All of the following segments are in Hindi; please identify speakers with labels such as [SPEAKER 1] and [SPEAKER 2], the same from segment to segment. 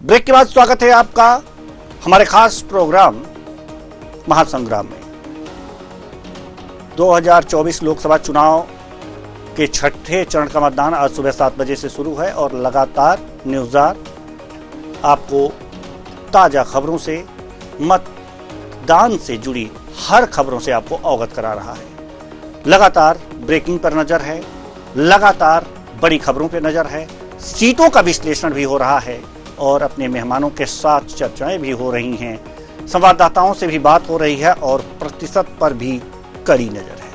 [SPEAKER 1] ब्रेक के बाद स्वागत है आपका हमारे खास प्रोग्राम महासंग्राम में। 2024 लोकसभा चुनाव के छठे चरण का मतदान आज सुबह 7 बजे से शुरू है और लगातार न्यूज़ार आपको ताजा खबरों से, मतदान से जुड़ी हर खबरों से आपको अवगत करा रहा है। लगातार ब्रेकिंग पर नजर है, लगातार बड़ी खबरों पर नजर है, सीटों का विश्लेषण भी हो रहा है और अपने मेहमानों के साथ चर्चाएं भी हो रही हैं, संवाददाताओं से भी बात हो रही है और प्रतिशत पर भी कड़ी नजर है।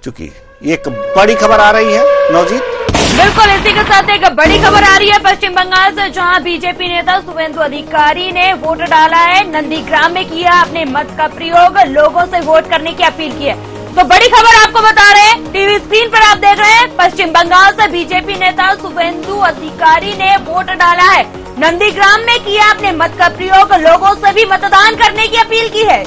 [SPEAKER 1] चूंकि एक बड़ी खबर आ रही है नवजीत।
[SPEAKER 2] बिल्कुल, इसी के साथ एक बड़ी खबर आ रही है पश्चिम बंगाल से, जहां बीजेपी नेता शुभेंदु अधिकारी ने वोट डाला है। नंदीग्राम में किया अपने मत का प्रयोग, लोगों से वोट करने की अपील की है। तो बड़ी खबर आपको बता रहे हैं, टीवी स्क्रीन पर आप देख रहे हैं, पश्चिम बंगाल से बीजेपी नेता शुभेंदु अधिकारी ने वोट डाला है। नंदीग्राम में किया अपने मत का प्रयोग, लोगों से भी मतदान करने की अपील की है।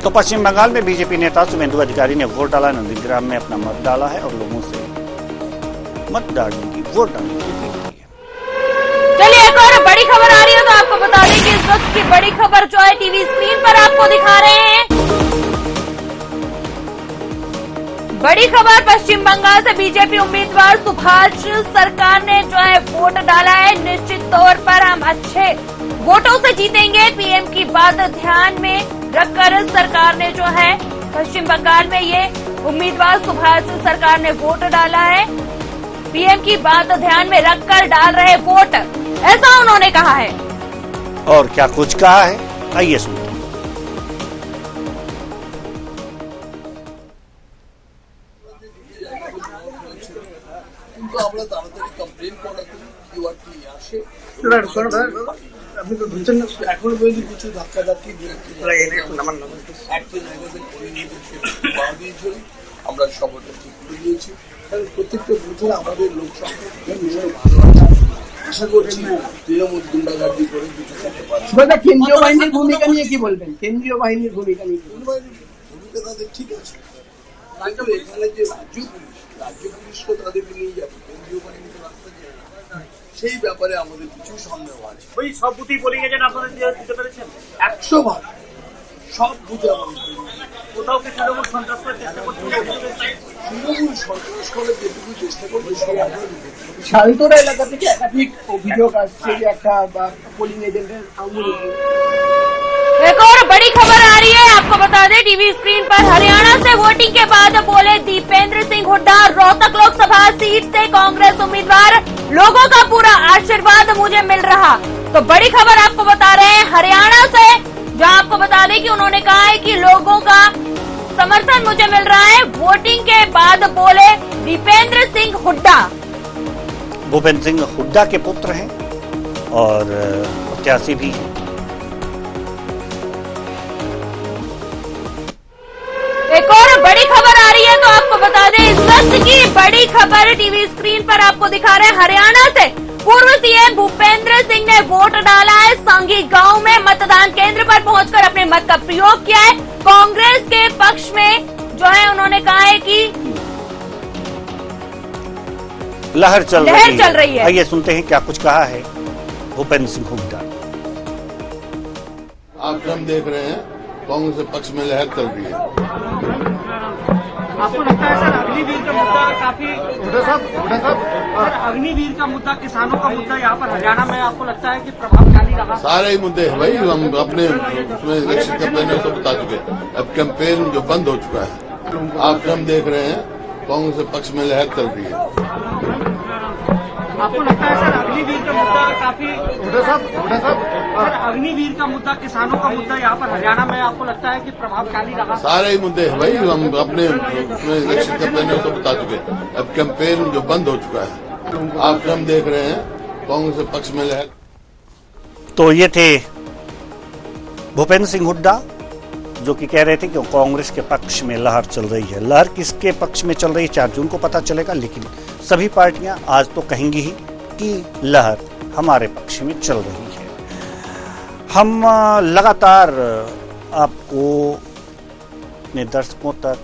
[SPEAKER 1] तो पश्चिम बंगाल में बीजेपी नेता शुभेंदु अधिकारी ने वोट डाला, नंदीग्राम में अपना मत डाला है और लोगों से मत डालने की, वोट डालने की अपील की है।
[SPEAKER 2] चलिए, एक और बड़ी खबर आ रही है, तो आपको बता दें कि इस वक्त की बड़ी खबर जो है टीवी स्क्रीन पर आपको दिखा रहे हैं। बड़ी खबर पश्चिम बंगाल से बीजेपी उम्मीदवार सुभाष सरकार ने जो है वोट डाला है। निश्चित तौर पर हम अच्छे वोटों से जीतेंगे, पीएम की बात ध्यान में रखकर सरकार ने जो है पश्चिम बंगाल में ये उम्मीदवार सुभाष सरकार ने वोट डाला है। पीएम की बात ध्यान में रखकर डाल रहे वोट, ऐसा उन्होंने कहा है।
[SPEAKER 1] और क्या कुछ कहा है, आइए सुनते हैं।
[SPEAKER 3] আপনি তো ধরছেন না, এখনো পর্যন্ত কিছু ধাক্কাধাক্কি আমরা সবাইটা ঠিক করে দিয়েছি, কারণ প্রত্যেকটা বুথে আমাদের লোক সংখ্যা আশা করছি তৃণমূল গুন্ডাগার্দি করে কিছু করতে পারছে।
[SPEAKER 4] কেন্দ্রীয় বাহিনীর ভূমিকা নিয়ে কি বলবেন? কেন্দ্রীয় বাহিনীর ভূমিকা নিয়ে
[SPEAKER 3] ভূমিকা তাদের ঠিক আছে, কিন্তু এখানে যে রাজ্য পুলিশকে তাদেরকে নিয়ে যাবে, কেন্দ্রীয় বাহিনী তো রাস্তা যায় না, সেই ব্যাপারে আমাদের কিছু সন্দেহ আছে।
[SPEAKER 5] ওই সব বুথেই বলে গেছেন আপনাদের দিতে পেরেছেন
[SPEAKER 3] 100 ভাগ সব বুঝে আমাদের
[SPEAKER 5] কোথাও কি তৃণমূল সন্ত্রাস করার চেষ্টা করছে?
[SPEAKER 3] তৃণমূল সন্ত্রাস করে যেটুকু চেষ্টা করবে সব আমরা
[SPEAKER 4] শালতোরা এলাকা থেকে একাধিক অভিযোগ আসছে যে একটা পোলিং এজেন্টের আঙুল।
[SPEAKER 2] एक और बड़ी खबर आ रही है, आपको बता दें टीवी स्क्रीन पर, हरियाणा से वोटिंग के बाद बोले दीपेंद्र सिंह हुड्डा, रोहतक लोकसभा सीट से कांग्रेस उम्मीदवार, लोगों का पूरा आशीर्वाद मुझे मिल रहा। तो बड़ी खबर आपको बता रहे हैं हरियाणा से, जहां आपको बता दें कि उन्होंने कहा है कि लोगों का समर्थन मुझे मिल रहा है। वोटिंग के बाद बोले दीपेंद्र सिंह हुड्डा।
[SPEAKER 1] भूपेंद्र सिंह हुड्डा के पुत्र हैं और प्रत्याशी भी हैं।
[SPEAKER 2] एक और बड़ी खबर आ रही है, तो आपको बता दें इस वक्त की बड़ी खबर टीवी स्क्रीन पर आपको दिखा रहे हैं, हरियाणा से पूर्व सीएम भूपेंद्र सिंह ने वोट डाला है। सांगी गांव में मतदान केंद्र पर पहुंचकर अपने मत का प्रयोग किया है। कांग्रेस के पक्ष में जो है उन्होंने कहा है कि
[SPEAKER 1] लहर चल रही है। आइए सुनते हैं क्या कुछ कहा है भूपेंद्र सिंह हुड्डा।
[SPEAKER 6] आप हम देख रहे हैं कांग्रेस के पक्ष में लहर चल रही है।
[SPEAKER 5] आपको लगता है सर अग्निवीर का मुद्दा काफी अग्निवीर का मुद्दा, किसानों का मुद्दा यहाँ पर हरियाणा में आपको लगता है कि प्रभावशाली रहा?
[SPEAKER 6] सारे ही मुद्दे हैं भाई, हम अपने उसमें इलेक्शन कैंपेन में सब बता चुके। अब कैंपेन जो बंद हो चुका है, आप हम देख रहे हैं कांग्रेस के पक्ष में लहर चल रही है।
[SPEAKER 5] आपको लगता है सर अग्निवीर का मुद्दा काफी अग्निवीर का मुद्दा, किसानों का मुद्दा यहाँ पर हरियाणा में आपको लगता है कि प्रभावशाली रहा?
[SPEAKER 6] सारे ही मुद्दे हैं भाई, हम अपने उसमें इलेक्शन कैंपेन में सब बता चुके। अब कैंपेन जो बंद हो चुका है, आप हम देख रहे हैं कांग्रेस के पक्ष में लहर।
[SPEAKER 1] तो ये थे भूपेंद्र सिंह हुड्डा जो कि कह रहे थे कि कांग्रेस के पक्ष में लहर चल रही है। लहर किसके पक्ष में चल रही है 4 जून को पता चलेगा, लेकिन सभी पार्टियां आज तो कहेंगी ही कि लहर हमारे पक्ष में चल रही है। हम लगातार आपको अपने दर्शकों तक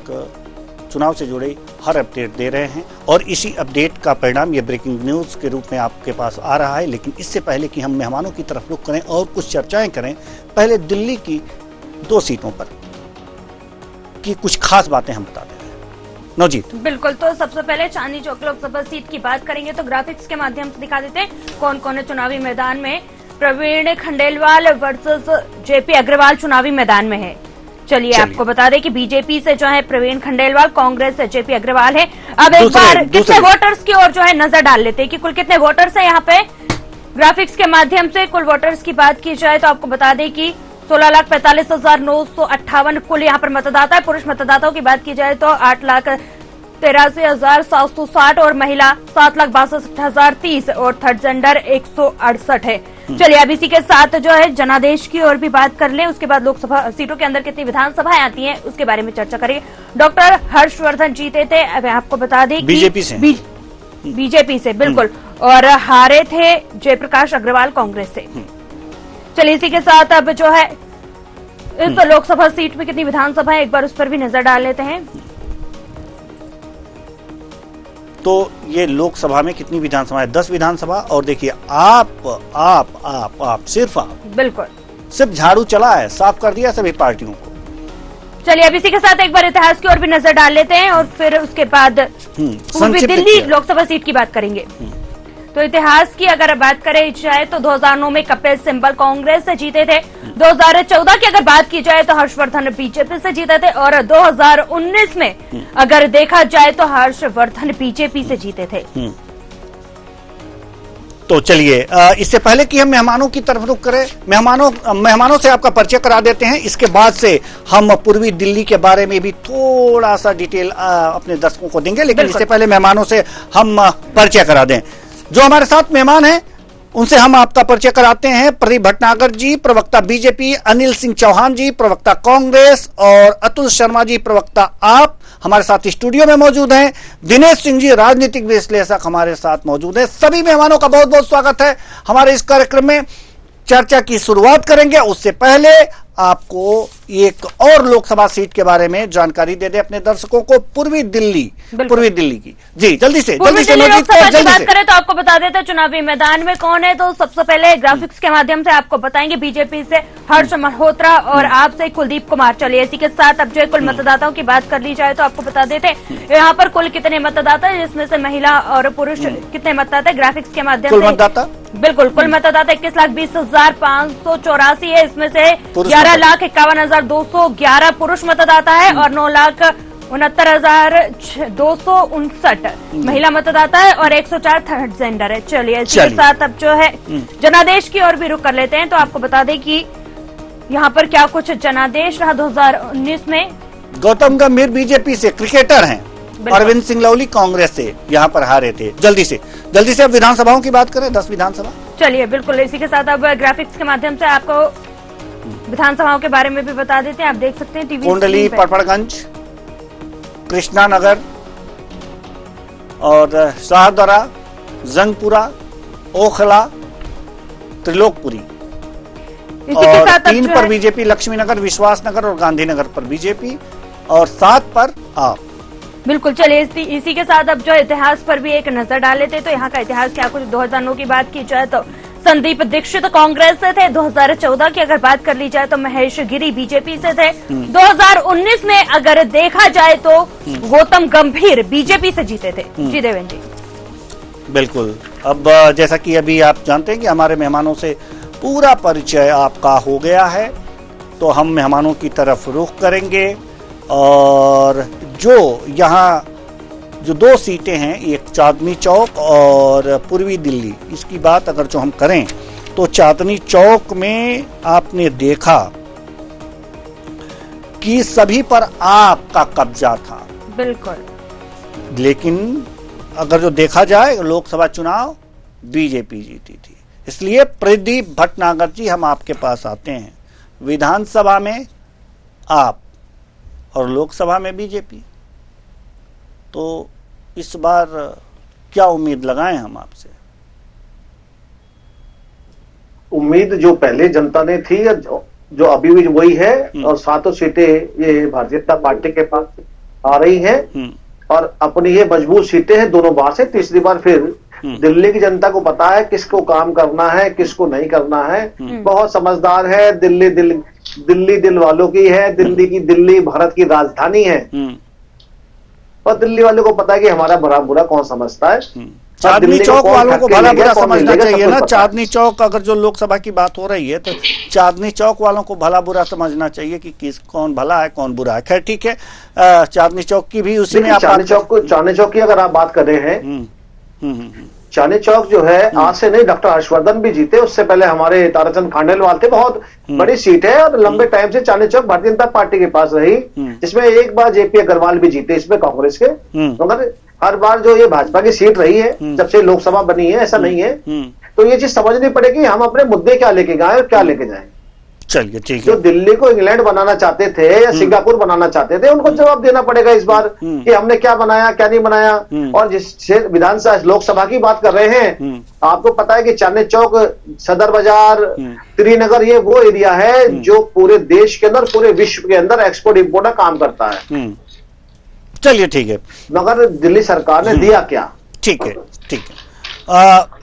[SPEAKER 1] चुनाव से जुड़े हर अपडेट दे रहे हैं और इसी अपडेट का परिणाम ये ब्रेकिंग न्यूज के रूप में आपके पास आ रहा है। लेकिन इससे पहले कि हम मेहमानों की तरफ रुख करें और कुछ चर्चाएं करें, पहले दिल्ली की 2 सीटों पर की कुछ खास बातें हम बता दें। नवजीत।
[SPEAKER 2] बिल्कुल, तो सबसे पहले चांदनी चौक लोकसभा सीट की बात करेंगे तो ग्राफिक्स के माध्यम से दिखा देते हैं कौन कौन है चुनावी मैदान में। प्रवीण खंडेलवाल वर्सेस जेपी अग्रवाल चुनावी मैदान में है। चलिए आपको बता दें कि बीजेपी से जो है प्रवीण खंडेलवाल, कांग्रेस से जेपी अग्रवाल है। अब एक बार कितने वोटर्स की ओर जो है नजर डाल लेते हैं कि कुल कितने वोटर्स है यहाँ पे। ग्राफिक्स के माध्यम से कुल वोटर्स की बात की जाए तो आपको बता दें कि 16,45,958 कुल यहाँ पर मतदाता है। पुरुष मतदाताओं की बात की जाए तो 8,83,760 और महिला 7,62,030 और थर्ड जेंडर 168 है। चलिए अब इसी के साथ जो है जनादेश की ओर भी बात कर लें, उसके बाद लोकसभा सीटों के अंदर कितनी विधानसभाएं आती हैं उसके बारे में चर्चा करेंगे। डॉक्टर हर्षवर्धन जीते थे, अब आपको बता दें
[SPEAKER 1] बीजेपी से
[SPEAKER 2] बीजेपी से बिल्कुल, और हारे थे जयप्रकाश अग्रवाल कांग्रेस से। चलिए इसी के साथ अब जो है इस लोकसभा सीट में कितनी विधानसभा है एक बार उस पर भी नजर डाल लेते हैं।
[SPEAKER 1] तो ये लोकसभा में कितनी विधानसभा है? 10 विधानसभा। और देखिए आप सिर्फ
[SPEAKER 2] बिल्कुल
[SPEAKER 1] सिर्फ झाड़ू चला है, साफ कर दिया सभी पार्टियों को।
[SPEAKER 2] चलिए अब इसी के साथ एक बार इतिहास की ओर भी नजर डाल लेते हैं और फिर उसके बाद पूर्वी दिल्ली लोकसभा सीट की बात करेंगे। तो इतिहास की अगर बात करें जाए तो 2009 में कपिल सिब्बल कांग्रेस से जीते थे। 2014 की अगर बात की जाए तो हर्षवर्धन बीजेपी से जीते थे और 2019 में अगर देखा जाए तो हर्षवर्धन बीजेपी से जीते थे।
[SPEAKER 1] तो चलिए इससे पहले कि हम मेहमानों की तरफ रुख करें, मेहमानों से आपका परिचय करा देते हैं। इसके बाद से हम पूर्वी दिल्ली के बारे में भी थोड़ा सा डिटेल अपने दर्शकों को देंगे, लेकिन इससे पहले मेहमानों से हम परिचय करा दें। जो हमारे साथ मेहमान हैं उनसे हम आपका परिचय कराते हैं। प्रदीप भटनागर जी प्रवक्ता बीजेपी, अनिल सिंह चौहान जी प्रवक्ता कांग्रेस और अतुल शर्मा जी प्रवक्ता आप हमारे साथ स्टूडियो में मौजूद हैं। दिनेश सिंह जी राजनीतिक विश्लेषक हमारे साथ मौजूद हैं। सभी मेहमानों का बहुत बहुत स्वागत है हमारे इस कार्यक्रम में। चर्चा की शुरुआत करेंगे, उससे पहले आपको एक और लोकसभा सीट के बारे में जानकारी दे दे अपने दर्शकों को, पूर्वी दिल्ली की। जी जल्दी से
[SPEAKER 2] लोकसभा की बात करें तो आपको बता देते चुनावी मैदान में कौन है। तो सबसे पहले ग्राफिक्स के माध्यम से आपको बताएंगे बीजेपी से हर्ष मल्होत्रा और आपसे कुलदीप कुमार। चलिए इसी के साथ अब जो कुल मतदाताओं की बात कर ली जाए तो आपको बता देते यहाँ पर कुल कितने मतदाता है, जिसमें से महिला और पुरुष कितने मतदाता है। ग्राफिक्स के माध्यम से बिल्कुल कुल मतदाता 21,20,584 है। इसमें से 11,51,211 पुरुष मतदाता है और 9,69,259 महिला मतदाता है और 104 थर्ड जेंडर है। चलिए इसी के साथ अब जो है जनादेश की ओर भी रुख कर लेते हैं। तो आपको बता दें कि यहाँ पर क्या कुछ जनादेश रहा 2019 में।
[SPEAKER 1] गौतम गंभीर बीजेपी से क्रिकेटर हैं, अरविंद सिंह लवली कांग्रेस से यहाँ पर हारे थे। जल्दी से अब विधानसभाओं की बात करें, 10 विधानसभा।
[SPEAKER 2] चलिए बिल्कुल इसी के साथ अब ग्राफिक्स के माध्यम से आपको विधानसभाओं के बारे में भी बता देते हैं। आप देख सकते हैं टीवी
[SPEAKER 1] कुंडली, पड़पड़गंज, कृष्णा नगर और शाहदरा, जंगपुरा, ओखला, त्रिलोकपुरी।
[SPEAKER 2] इसी के साथ
[SPEAKER 1] 3 पर बीजेपी, लक्ष्मी नगर, विश्वास नगर और गांधीनगर पर बीजेपी और 7 पर आप।
[SPEAKER 2] बिल्कुल चलिए इसी के साथ अब जो इतिहास पर भी एक नजर डाल लेते। तो यहाँ का इतिहास क्या कुछ 2009 की बात की जाए तो संदीप दीक्षित कांग्रेस से थे। 2014 की अगर बात कर ली जाए तो महेश गिरी बीजेपी से थे। 2019 में अगर देखा जाए तो गौतम गंभीर बीजेपी से जीते थे। जी देवेंद्र जी।
[SPEAKER 1] बिल्कुल, अब जैसा कि अभी आप जानते हैं कि हमारे मेहमानों से पूरा परिचय आपका हो गया है, तो हम मेहमानों की तरफ रुख करेंगे। और जो यहाँ जो 2 सीटें हैं, एक चांदनी चौक और पूर्वी दिल्ली, इसकी बात अगर जो हम करें तो चांदनी चौक में आपने देखा कि सभी पर आपका कब्जा था।
[SPEAKER 2] बिल्कुल,
[SPEAKER 1] लेकिन अगर जो देखा जाए लोकसभा चुनाव बीजेपी जीती थी। इसलिए प्रदीप भटनागर जी हम आपके पास आते हैं। विधानसभा में आप और लोकसभा में बीजेपी, तो इस बार क्या उम्मीद लगाएं हम आपसे?
[SPEAKER 7] उम्मीद जो पहले जनता ने थी जो अभी भी वही है, और 7 सीटें ये भारतीय जनता पार्टी के पास आ रही हैं। और अपनी ये मजबूत सीटें हैं दोनों बार से, तीसरी बार फिर दिल्ली की जनता को पता है किसको काम करना है, किसको नहीं करना है। बहुत समझदार है। दिल्ली दिल वालों की है। दिल्ली भारत की राजधानी है और दिल्ली वालों को पता है कि हमारा भला बुरा कौन समझता है।
[SPEAKER 1] चांदनी चौक वालों को भला बुरा समझना चाहिए ना। चांदनी चौक, अगर जो लोकसभा की बात हो रही है तो चांदनी चौक वालों को भला बुरा समझना चाहिए कि कौन भला है कौन बुरा है। खैर ठीक है, चांदनी चौक की भी उसी में
[SPEAKER 7] चांदनी चौक की अगर आप बात कर रहे हैं, चांदनी चौक जो है आज से नहीं, डॉक्टर हर्षवर्धन भी जीते, उससे पहले हमारे ताराचंद खांडेलवाल थे। बहुत बड़ी सीट है और लंबे टाइम से चांदनी चौक भारतीय जनता पार्टी के पास रही, जिसमें एक बार जेपी अग्रवाल भी जीते इसमें कांग्रेस के। मगर हर बार जो ये भाजपा की सीट रही है जब से लोकसभा बनी है, ऐसा नहीं है। तो ये चीज समझनी पड़ेगी हम अपने मुद्दे क्या लेके गए और क्या लेके जाए।
[SPEAKER 1] चलिए ठीक है।
[SPEAKER 7] जो दिल्ली को इंग्लैंड बनाना चाहते थे या सिंगापुर बनाना चाहते थे, उनको जवाब देना पड़ेगा इस बार कि हमने क्या बनाया क्या नहीं बनाया। और जिस विधानसभा लोकसभा की बात कर रहे हैं, आपको पता है कि चांदनी चौक, सदर बाजार, त्रिनगर, ये वो एरिया है जो पूरे देश के अंदर, पूरे विश्व के अंदर एक्सपोर्ट इंपोर्ट का काम करता है।
[SPEAKER 1] चलिए ठीक है।
[SPEAKER 7] मगर दिल्ली सरकार ने दिया क्या?
[SPEAKER 1] ठीक है ठीक है।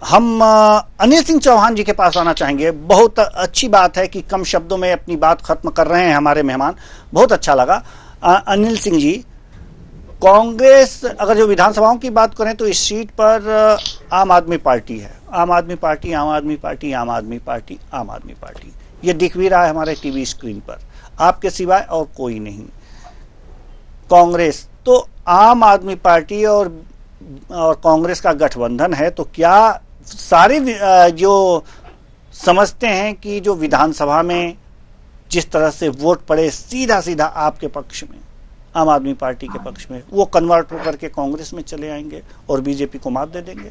[SPEAKER 1] हम अनिल सिंह चौहान जी के पास आना चाहेंगे। बहुत अच्छी बात है कि कम शब्दों में अपनी बात खत्म कर रहे हैं हमारे मेहमान, बहुत अच्छा लगा। अनिल सिंह जी, कांग्रेस अगर जो विधानसभाओं की बात करें तो इस सीट पर आम आदमी पार्टी है। आम आदमी पार्टी, आम आदमी पार्टी, आम आदमी पार्टी, आम आदमी पार्टी, ये दिख भी रहा है हमारे टीवी स्क्रीन पर, आपके सिवाय और कोई नहीं। कांग्रेस तो आम आदमी पार्टी और कांग्रेस का गठबंधन है, तो क्या सारे जो समझते हैं कि जो विधानसभा में जिस तरह से वोट पड़े सीधा सीधा आपके पक्ष में, आम आदमी पार्टी के पक्ष में, वो कन्वर्ट होकर के कांग्रेस में चले आएंगे और बीजेपी को मात दे देंगे?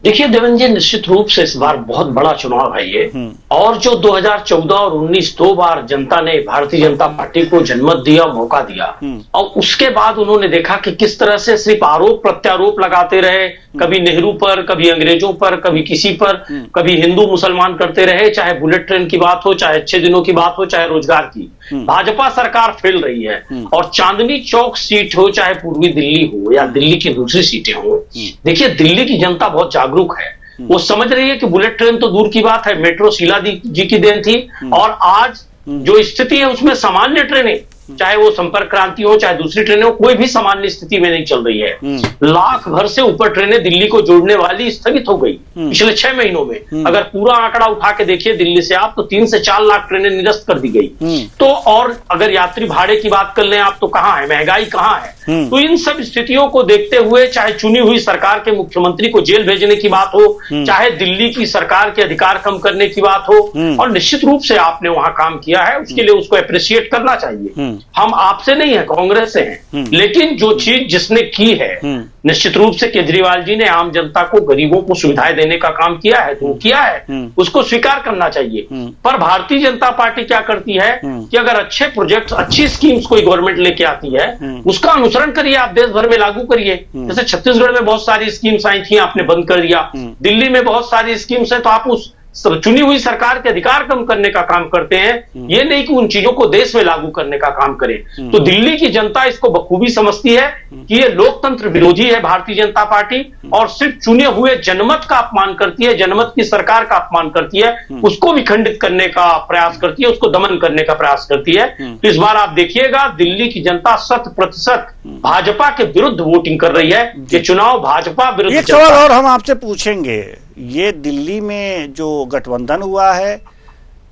[SPEAKER 8] देखिए देवेंद्र जी, निश्चित रूप से इस बार बहुत बड़ा चुनाव है ये। और जो 2014 और 19 दो बार जनता ने भारतीय जनता पार्टी को जनमत दिया, मौका दिया, और उसके बाद उन्होंने देखा कि किस तरह से सिर्फ आरोप प्रत्यारोप लगाते रहे, कभी नेहरू पर, कभी अंग्रेजों पर, कभी किसी पर, कभी हिंदू मुसलमान करते रहे, चाहे बुलेट ट्रेन की बात हो, चाहे अच्छे दिनों की बात हो, चाहे रोजगार की। भाजपा सरकार फैल रही है। और चांदनी चौक सीट हो, चाहे पूर्वी दिल्ली हो या दिल्ली की दूसरी सीटें हो, देखिए दिल्ली की जनता बहुत जागरूक है। वो समझ रही है कि बुलेट ट्रेन तो दूर की बात है, मेट्रो शीला जी की देन थी, और आज जो स्थिति है उसमें सामान्य ट्रेनें, चाहे वो संपर्क क्रांति हो चाहे दूसरी ट्रेनें हो, कोई भी सामान्य स्थिति में नहीं चल रही है। लाख भर से ऊपर ट्रेनें दिल्ली को जोड़ने वाली स्थगित हो गई पिछले 6 महीनों में। अगर पूरा आंकड़ा उठा के देखिए दिल्ली से आप, तो 3 से 4 लाख ट्रेनें निरस्त कर दी गई। तो और अगर यात्री भाड़े की बात कर लें आप, तो कहां है, महंगाई कहां है। तो इन सब स्थितियों को देखते हुए, चाहे चुनी हुई सरकार के मुख्यमंत्री को जेल भेजने की बात हो, चाहे दिल्ली की सरकार के अधिकार कम करने की बात हो, और निश्चित रूप से आपने वहां काम किया है, उसके लिए उसको अप्रिशिएट करना चाहिए। हम आपसे नहीं है, कांग्रेस से हैं, लेकिन जो चीज जिसने की है, निश्चित रूप से केजरीवाल जी ने आम जनता को, गरीबों को सुविधाएं देने का काम किया है, तो वो किया है, उसको स्वीकार करना चाहिए। पर भारतीय जनता पार्टी क्या करती है कि अगर अच्छे प्रोजेक्ट, अच्छी स्कीम्स कोई गवर्नमेंट लेके आती है, उसका अनुसरण करिए, आप देश भर में लागू करिए। जैसे छत्तीसगढ़ में बहुत सारी स्कीम्स आई थी, आपने बंद कर दिया। दिल्ली में बहुत सारी स्कीम्स है, तो आप उस चुनी हुई सरकार के अधिकार कम करने का काम करते हैं, ये नहीं कि उन चीजों को देश में लागू करने का काम करें। तो दिल्ली की जनता इसको बखूबी समझती है कि ये लोकतंत्र विरोधी है भारतीय जनता पार्टी, और सिर्फ चुने हुए जनमत का अपमान करती है, जनमत की सरकार का अपमान करती है, उसको विखंडित करने का प्रयास करती है, उसको दमन करने का प्रयास करती है। तो इस बार आप देखिएगा दिल्ली की जनता 100% भाजपा के विरुद्ध वोटिंग कर रही है। ये चुनाव भाजपा विरुद्ध।
[SPEAKER 1] एक सवाल और हम आपसे पूछेंगे, ये दिल्ली में जो गठबंधन हुआ है,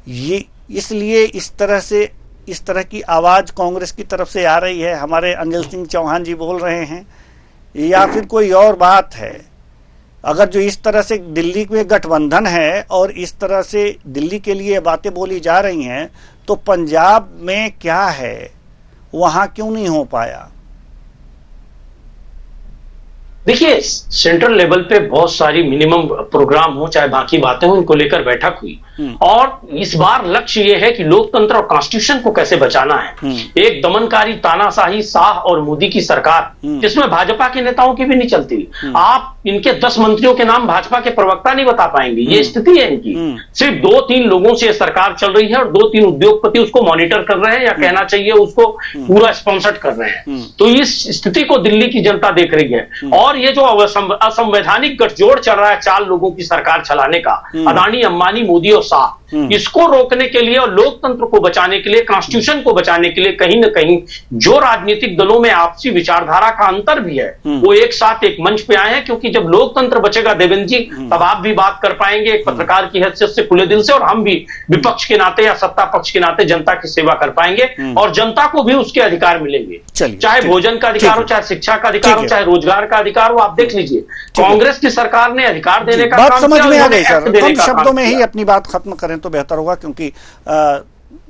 [SPEAKER 1] ये इसलिए इस तरह की आवाज कांग्रेस की तरफ से आ रही है, हमारे अनिल सिंह चौहान जी बोल रहे हैं, या फिर कोई और बात है? अगर जो इस तरह से दिल्ली में गठबंधन है और इस तरह से दिल्ली के लिए बातें बोली जा रही हैं, तो पंजाब में क्या है, वहां क्यों नहीं हो पाया?
[SPEAKER 8] देखिए, सेंट्रल लेवल पे बहुत सारी मिनिमम प्रोग्राम हो चाहे बाकी बातें हो, इनको लेकर बैठक हुई और इस बार लक्ष्य ये है कि लोकतंत्र और कॉन्स्टिट्यूशन को कैसे बचाना है। एक दमनकारी तानाशाही शाह और मोदी की सरकार जिसमें भाजपा के नेताओं की भी नहीं चलती, आप इनके 10 मंत्रियों के नाम भाजपा के प्रवक्ता नहीं बता पाएंगे, ये स्थिति है इनकी। सिर्फ 2-3 लोगों से सरकार चल रही है और 2-3 उद्योगपति उसको मॉनिटर कर रहे हैं या कहना चाहिए उसको पूरा स्पॉन्सर्ड कर रहे हैं। तो इस स्थिति को दिल्ली की जनता देख रही है और ये जो असंवैधानिक गठजोड़ चल रहा है 4 लोगों की सरकार चलाने का, अदानी, अंबानी, मोदी और शाह, इसको रोकने के लिए और लोकतंत्र को बचाने के लिए, कॉन्स्टिट्यूशन को बचाने के लिए कहीं ना कहीं जो राजनीतिक दलों में आपसी विचारधारा का अंतर भी है वो एक साथ एक मंच पे आए हैं। क्योंकि जब लोकतंत्र बचेगा देवेंद्र जी, तब आप भी बात कर पाएंगे एक पत्रकार की हैसियत से खुले दिल से, और हम भी विपक्ष के नाते या सत्ता पक्ष के नाते जनता की सेवा कर पाएंगे और जनता को भी उसके अधिकार मिलेंगे, चाहे भोजन का अधिकार हो, चाहे शिक्षा का अधिकार हो, चाहे रोजगार का अधिकार हो। आप देख लीजिए, कांग्रेस की सरकार ने अधिकार देने का
[SPEAKER 1] बात समझ में आ गई सर। कम शब्दों में ही अपनी बात खत्म करें तो बेहतर होगा, क्योंकि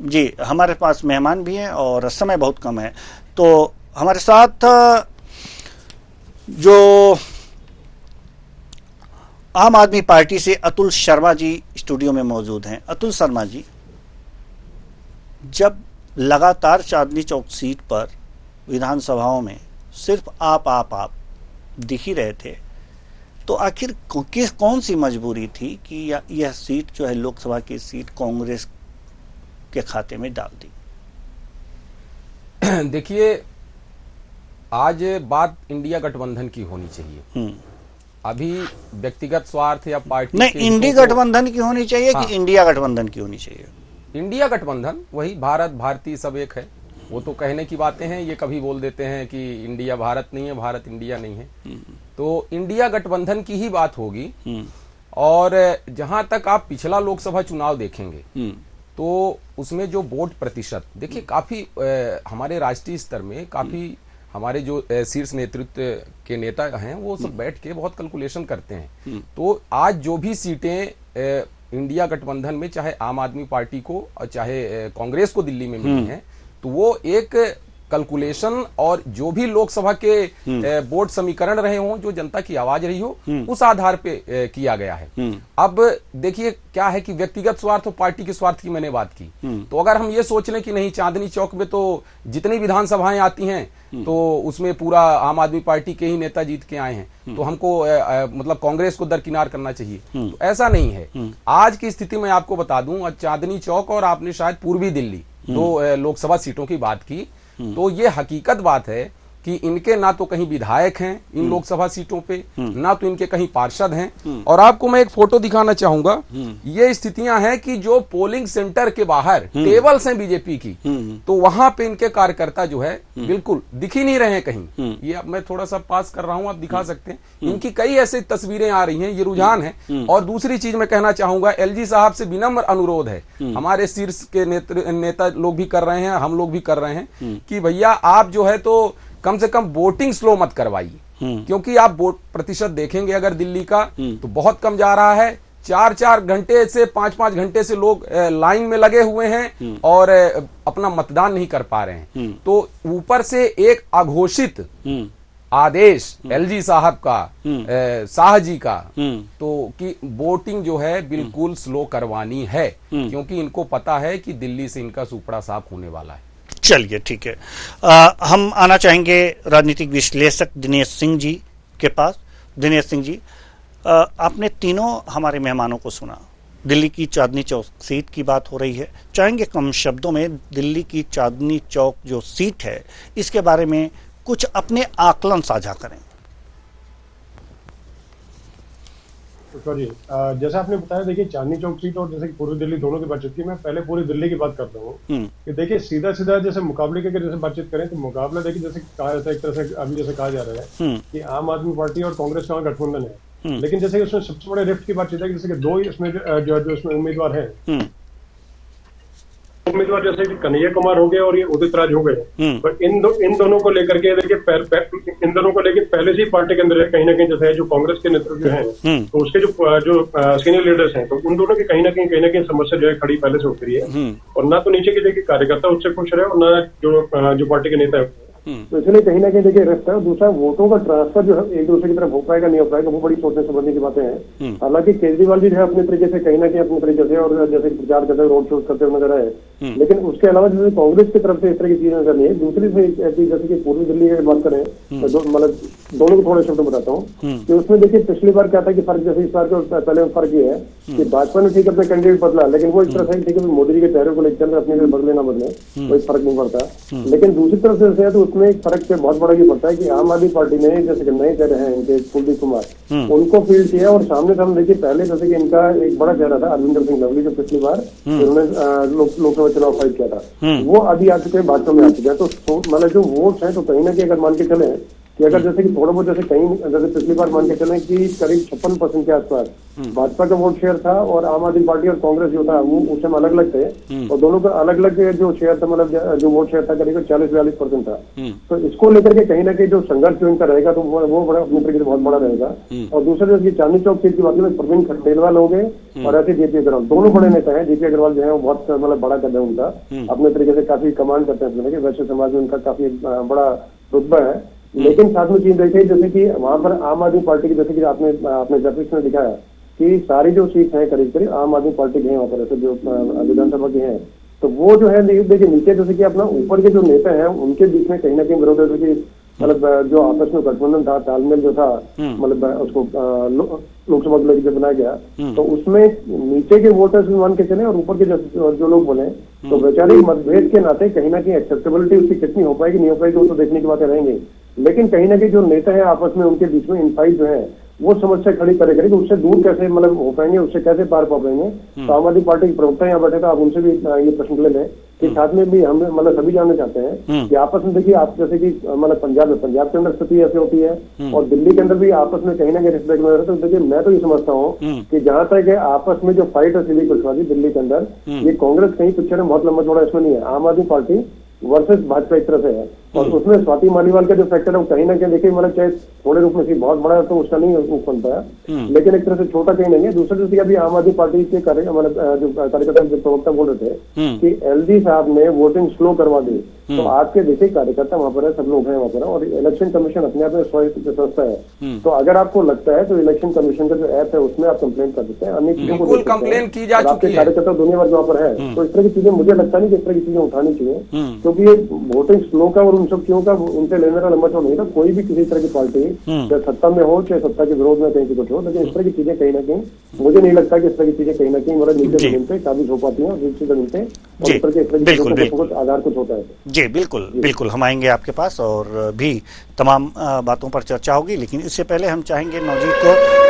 [SPEAKER 1] जी हमारे पास मेहमान भी हैं और समय बहुत कम है। तो हमारे साथ जो आम आदमी पार्टी से अतुल शर्मा जी स्टूडियो में मौजूद हैं। अतुल शर्मा जी, जब लगातार चांदनी चौक सीट पर विधानसभाओं में सिर्फ आप दिख ही रहे थे, तो आखिर कौन सी मजबूरी थी कि यह सीट जो है लोकसभा की सीट कांग्रेस के खाते में डाल दी?
[SPEAKER 9] देखिए, आज बात इंडिया गठबंधन की होनी चाहिए। अभी व्यक्तिगत स्वार्थ या पार्टी
[SPEAKER 1] नहीं, इंडी गठबंधन की होनी चाहिए कि इंडिया गठबंधन की होनी चाहिए?
[SPEAKER 9] इंडिया गठबंधन, वही भारत भारतीय सब एक है। वो तो कहने की बातें हैं, ये कभी बोल देते हैं कि इंडिया भारत नहीं है, भारत इंडिया नहीं है। तो इंडिया गठबंधन की ही बात होगी। और जहां तक आप पिछला लोकसभा चुनाव देखेंगे तो उसमें जो वोट प्रतिशत, देखिए काफी हमारे राष्ट्रीय स्तर में काफी हमारे जो शीर्ष नेतृत्व के नेता हैं वो सब बैठ के बहुत कैलकुलेशन करते हैं। तो आज जो भी सीटें इंडिया गठबंधन में चाहे आम आदमी पार्टी को और चाहे कांग्रेस को दिल्ली में मिली हैं, तो वो एक कैलकुलेशन और जो भी लोकसभा के वोट समीकरण रहे हों, जो जनता की आवाज रही हो, उस आधार पे किया गया है। अब देखिए क्या है कि व्यक्तिगत स्वार्थ और पार्टी के स्वार्थ की मैंने बात की, तो अगर हम ये सोच लें कि नहीं, चांदनी चौक में तो जितनी विधानसभाएं आती हैं तो उसमें पूरा आम आदमी पार्टी के ही नेता जीत के आए हैं, तो हमको मतलब कांग्रेस को दरकिनार करना चाहिए, तो ऐसा नहीं है। आज की स्थिति में आपको बता दूं, चांदनी चौक और आपने शायद पूर्वी दिल्ली 2 लोकसभा सीटों की बात की, तो ये हकीकत बात है कि इनके ना तो कहीं विधायक हैं इन लोकसभा सीटों पे, ना तो इनके कहीं पार्षद हैं। और आपको मैं एक फोटो दिखाना चाहूंगा, ये स्थितियां हैं कि जो पोलिंग सेंटर के बाहर टेबल्स हैं बीजेपी की, तो वहां पे इनके कार्यकर्ता जो है बिल्कुल दिख ही नहीं रहे हैं कहीं। ये अब मैं थोड़ा सा पास कर रहा हूं, आप दिखा सकते हैं। इनकी कई ऐसी तस्वीरें आ रही हैं, ये रुझान है। और दूसरी चीज मैं कहना चाहूंगा, एलजी साहब से विनम्र अनुरोध है, हमारे शीर्ष के नेता लोग भी कर रहे हैं, हम लोग भी कर रहे हैं, कि भैया आप जो है तो कम से कम वोटिंग स्लो मत करवाइए, क्योंकि आप वोट प्रतिशत देखेंगे अगर दिल्ली का तो बहुत कम जा रहा है। 4-4 घंटे से 5-5 घंटे से लोग लाइन में लगे हुए हैं और अपना मतदान नहीं कर पा रहे हैं। तो ऊपर से एक अघोषित आदेश एलजी साहब का, शाह जी का, तो कि वोटिंग जो है बिल्कुल स्लो करवानी है, क्योंकि इनको पता है कि दिल्ली से इनका सुपड़ा साफ होने वाला है।
[SPEAKER 1] चलिए ठीक है, हम आना चाहेंगे राजनीतिक विश्लेषक दिनेश सिंह जी के पास। दिनेश सिंह जी, आपने तीनों हमारे मेहमानों को सुना, दिल्ली की चांदनी चौक सीट की बात हो रही है। चाहेंगे कम शब्दों में दिल्ली की चांदनी चौक जो सीट है इसके बारे में कुछ अपने आकलन साझा करें।
[SPEAKER 10] जी, जैसा आपने बताया, देखिए चांदनी चौक सीट और जैसे पूर्वी दिल्ली दोनों की बातचीत की, मैं पहले पूरी दिल्ली की बात करता हूँ कि देखिए सीधा जैसे मुकाबले के जैसे बातचीत करें तो मुकाबला देखिए जैसे कहा जाता है, एक तरह से अभी जैसे कहा जा रहा है कि आम आदमी पार्टी और कांग्रेस का गठबंधन है, लेकिन जैसे उसमें सबसे बड़े रिफ्ट की बातचीत है कि जैसे 2 इसमें जो इसमें उम्मीदवार हैं, उम्मीदवार जैसे कि कन्हैया कुमार हो गए और ये उदित राज हो गए, पर इन दोनों को लेकर के देखिए इन दोनों को लेकर पहले से ही पार्टी के अंदर कहीं ना कहीं जैसे जो कांग्रेस के नेतृत्व हैं, तो उसके जो सीनियर लीडर्स हैं, तो उन दोनों की कहीं ना कहीं समस्या जो है खड़ी पहले से होती रही है। और ना तो नीचे के देखिए कार्यकर्ता उससे खुश रहे और ना जो पार्टी के नेता है तो इसलिए कहीं ना कहीं देखिए रिस्क है। और दूसरा वोटों का ट्रांसफर जो है एक दूसरे की तरफ हो पाएगा नहीं हो पाएगा, वो बड़ी सोचने समझने की बातें हैं। हालांकि केजरीवाल जी जो है अपने तरीके से कहीं ना कहीं अपने तरीके से और जैसे प्रचार करते हैं, रोड शो करते हुए नजर आए, लेकिन उसके अलावा जैसे कांग्रेस की तरफ से इस तरह की चीजें नजर नहीं है। दूसरी से जैसे कि पूर्वी दिल्ली की बात करें तो मतलब दोनों को थोड़े शब्द बताता हूँ कि उसमें देखिए पिछली बार क्या था कि फर्क जैसे इस बार का पहले फर्क ये है कि भाजपा ने ठीक अपने कैंडिडेट बदला, लेकिन वो इस तरह से ठीक है मोदी जी के चेहरे को लेकर अपने बदले ना बदले कोई फर्क नहीं पड़ता। लेकिन दूसरी तरफ से है तो उसमें एक फर्क बहुत बड़ा ये पड़ता है कि आम आदमी पार्टी ने जैसे कि नए चेहरे हैं इनके कुलदीप कुमार, उनको फील्ड किया और सामने से हम देखिए पहले जैसे कि इनका एक बड़ा चेहरा था अरविंदर सिंह लवली जो पिछली बार उन्होंने लोकसभा चुनाव फाइट किया था, वो अभी आ चुके हैं, भाजपा में आ चुके हैं। तो मतलब जो वोट्स हैं तो कहीं ना कहीं अगर मान के चले कि अगर जैसे कि थोड़ा बहुत जैसे कहीं जैसे पिछली बार मान के चले कि करीब 56% के आसपास भाजपा का वोट शेयर था और आम आदमी पार्टी और कांग्रेस जो था वो उस समय अलग अलग थे और दोनों का अलग अलग जो शेयर था मतलब जो वोट शेयर था करीब 40-42% था। तो इसको लेकर के कहीं ना कहीं जो संघर्ष जो इनका रहेगा तो वो बड़ा अपने तरीके से बहुत बड़ा रहेगा। और दूसरा जो चांदनी चौक सीट की बात करें प्रवीण खंडेलवाल हो गए और ऐसे जेपी अग्रवाल, दोनों बड़े नेता हैं। जेपी अग्रवाल जो है वो बहुत मतलब बड़ा कद है उनका, अपने तरीके से काफी कमांड करते हैं, वैसे समाज में उनका काफी बड़ा रुतबा है। लेकिन साथ में चीज देखिए जैसे कि वहां पर आम आदमी पार्टी की जैसे कि आपने जर्नलिस्ट ने दिखाया कि सारी जो सीट है करीब करीब आम आदमी पार्टी की है वहां पर ऐसे जो विधानसभा की है, तो वो जो है देखिए नीचे जैसे कि अपना ऊपर के जो नेता हैं उनके बीच में कहीं ना कहीं विरोध जैसे कि मतलब जो आपस में गठबंधन था, तालमेल जो था मतलब उसको लोकसभा के लिए बनाया गया, तो उसमें नीचे के वोटर्स मान के चले और ऊपर के जो लोग बोले तो वैचारिक मतभेद के नाते कहीं ना कहीं एक्सेप्टेबिलिटी उसकी कितनी हो पाएगी नहीं हो पाएगी वो तो देखने की बातें रहेंगी। लेकिन कहीं ना कहीं जो नेता है आपस में उनके बीच में इनफाइट जो है वो समस्या खड़ी करेगी, तो उससे दूर कैसे मतलब हो पाएंगे, उससे कैसे पार पा पाएंगे। तो आम आदमी पार्टी के प्रवक्ता यहाँ बैठे तो आप उनसे भी ये प्रश्न ले लें कि साथ में भी हम मतलब सभी जानना चाहते हैं कि आपस में देखिए आप जैसे कि मतलब पंजाब के अंदर स्थिति ऐसी होती है और दिल्ली के अंदर भी आपस में कहीं ना कहीं रिस्पेक्ट में रहता है। तो देखिए मैं तो ये समझता हूँ कि जहां तक आपस में जो फाइट है सिविल कुशवादी दिल्ली के अंदर, ये कांग्रेस कहीं पिक्चर में बहुत लंबा चौड़ा इसमें नहीं है, आम आदमी पार्टी वर्सेस भाजपा एक तरह से है। और उसमें स्वाति मालीवाल का जो फैक्टर है वो कहीं ना कहीं देखिए मतलब चाहे थोड़े रूप में सी बहुत बड़ा है तो उसका नहीं बन पाया, लेकिन एक तरह से छोटा कहीं नहीं है। दूसरे दूसरी अभी आम आदमी पार्टी के मतलब जो कार्यकर्ता जो प्रवक्ता बोल रहे थे कि एलजी साहब ने वोटिंग स्लो करवा दी, तो आपके देखिए कार्यकर्ता वहां पर है, सब लोग हैं वहां पर और इलेक्शन कमीशन अपने आप में स्वायत्त संस्था है। तो अगर आपको लगता है तो इलेक्शन कमीशन का जो ऐप है उसमें आप कंप्लेंट कर सकते हैं, अन्य चीजों को
[SPEAKER 9] कंप्लेन की जा चुकी है,
[SPEAKER 10] आपके कार्यकर्ता दुनिया भर वहां पर है। तो इस तरह की चीजें मुझे लगता नहीं कि इस तरह की चीजें उठानी चाहिए, क्योंकि ये वोटिंग स्लो का और उन सब क्यों का उनसे लेने का लंबा चौड़ा नहीं था। कोई भी किसी तरह की पार्टी चाहे सत्ता में हो चाहे सत्ता के विरोध में कहीं कुछ हो, लेकिन इस तरह की चीजें कहीं ना कहीं मुझे नहीं लगता कि इस तरह की चीजें कहीं ना कहीं मतलब नीचे जमीन पे काबिज हो पाती है और नीचे जमीन पे कुछ आधार कुछ होता है।
[SPEAKER 1] जी बिल्कुल बिल्कुल, हम आएंगे आपके पास और भी तमाम बातों पर चर्चा होगी, लेकिन इससे पहले हम चाहेंगे नवजीत को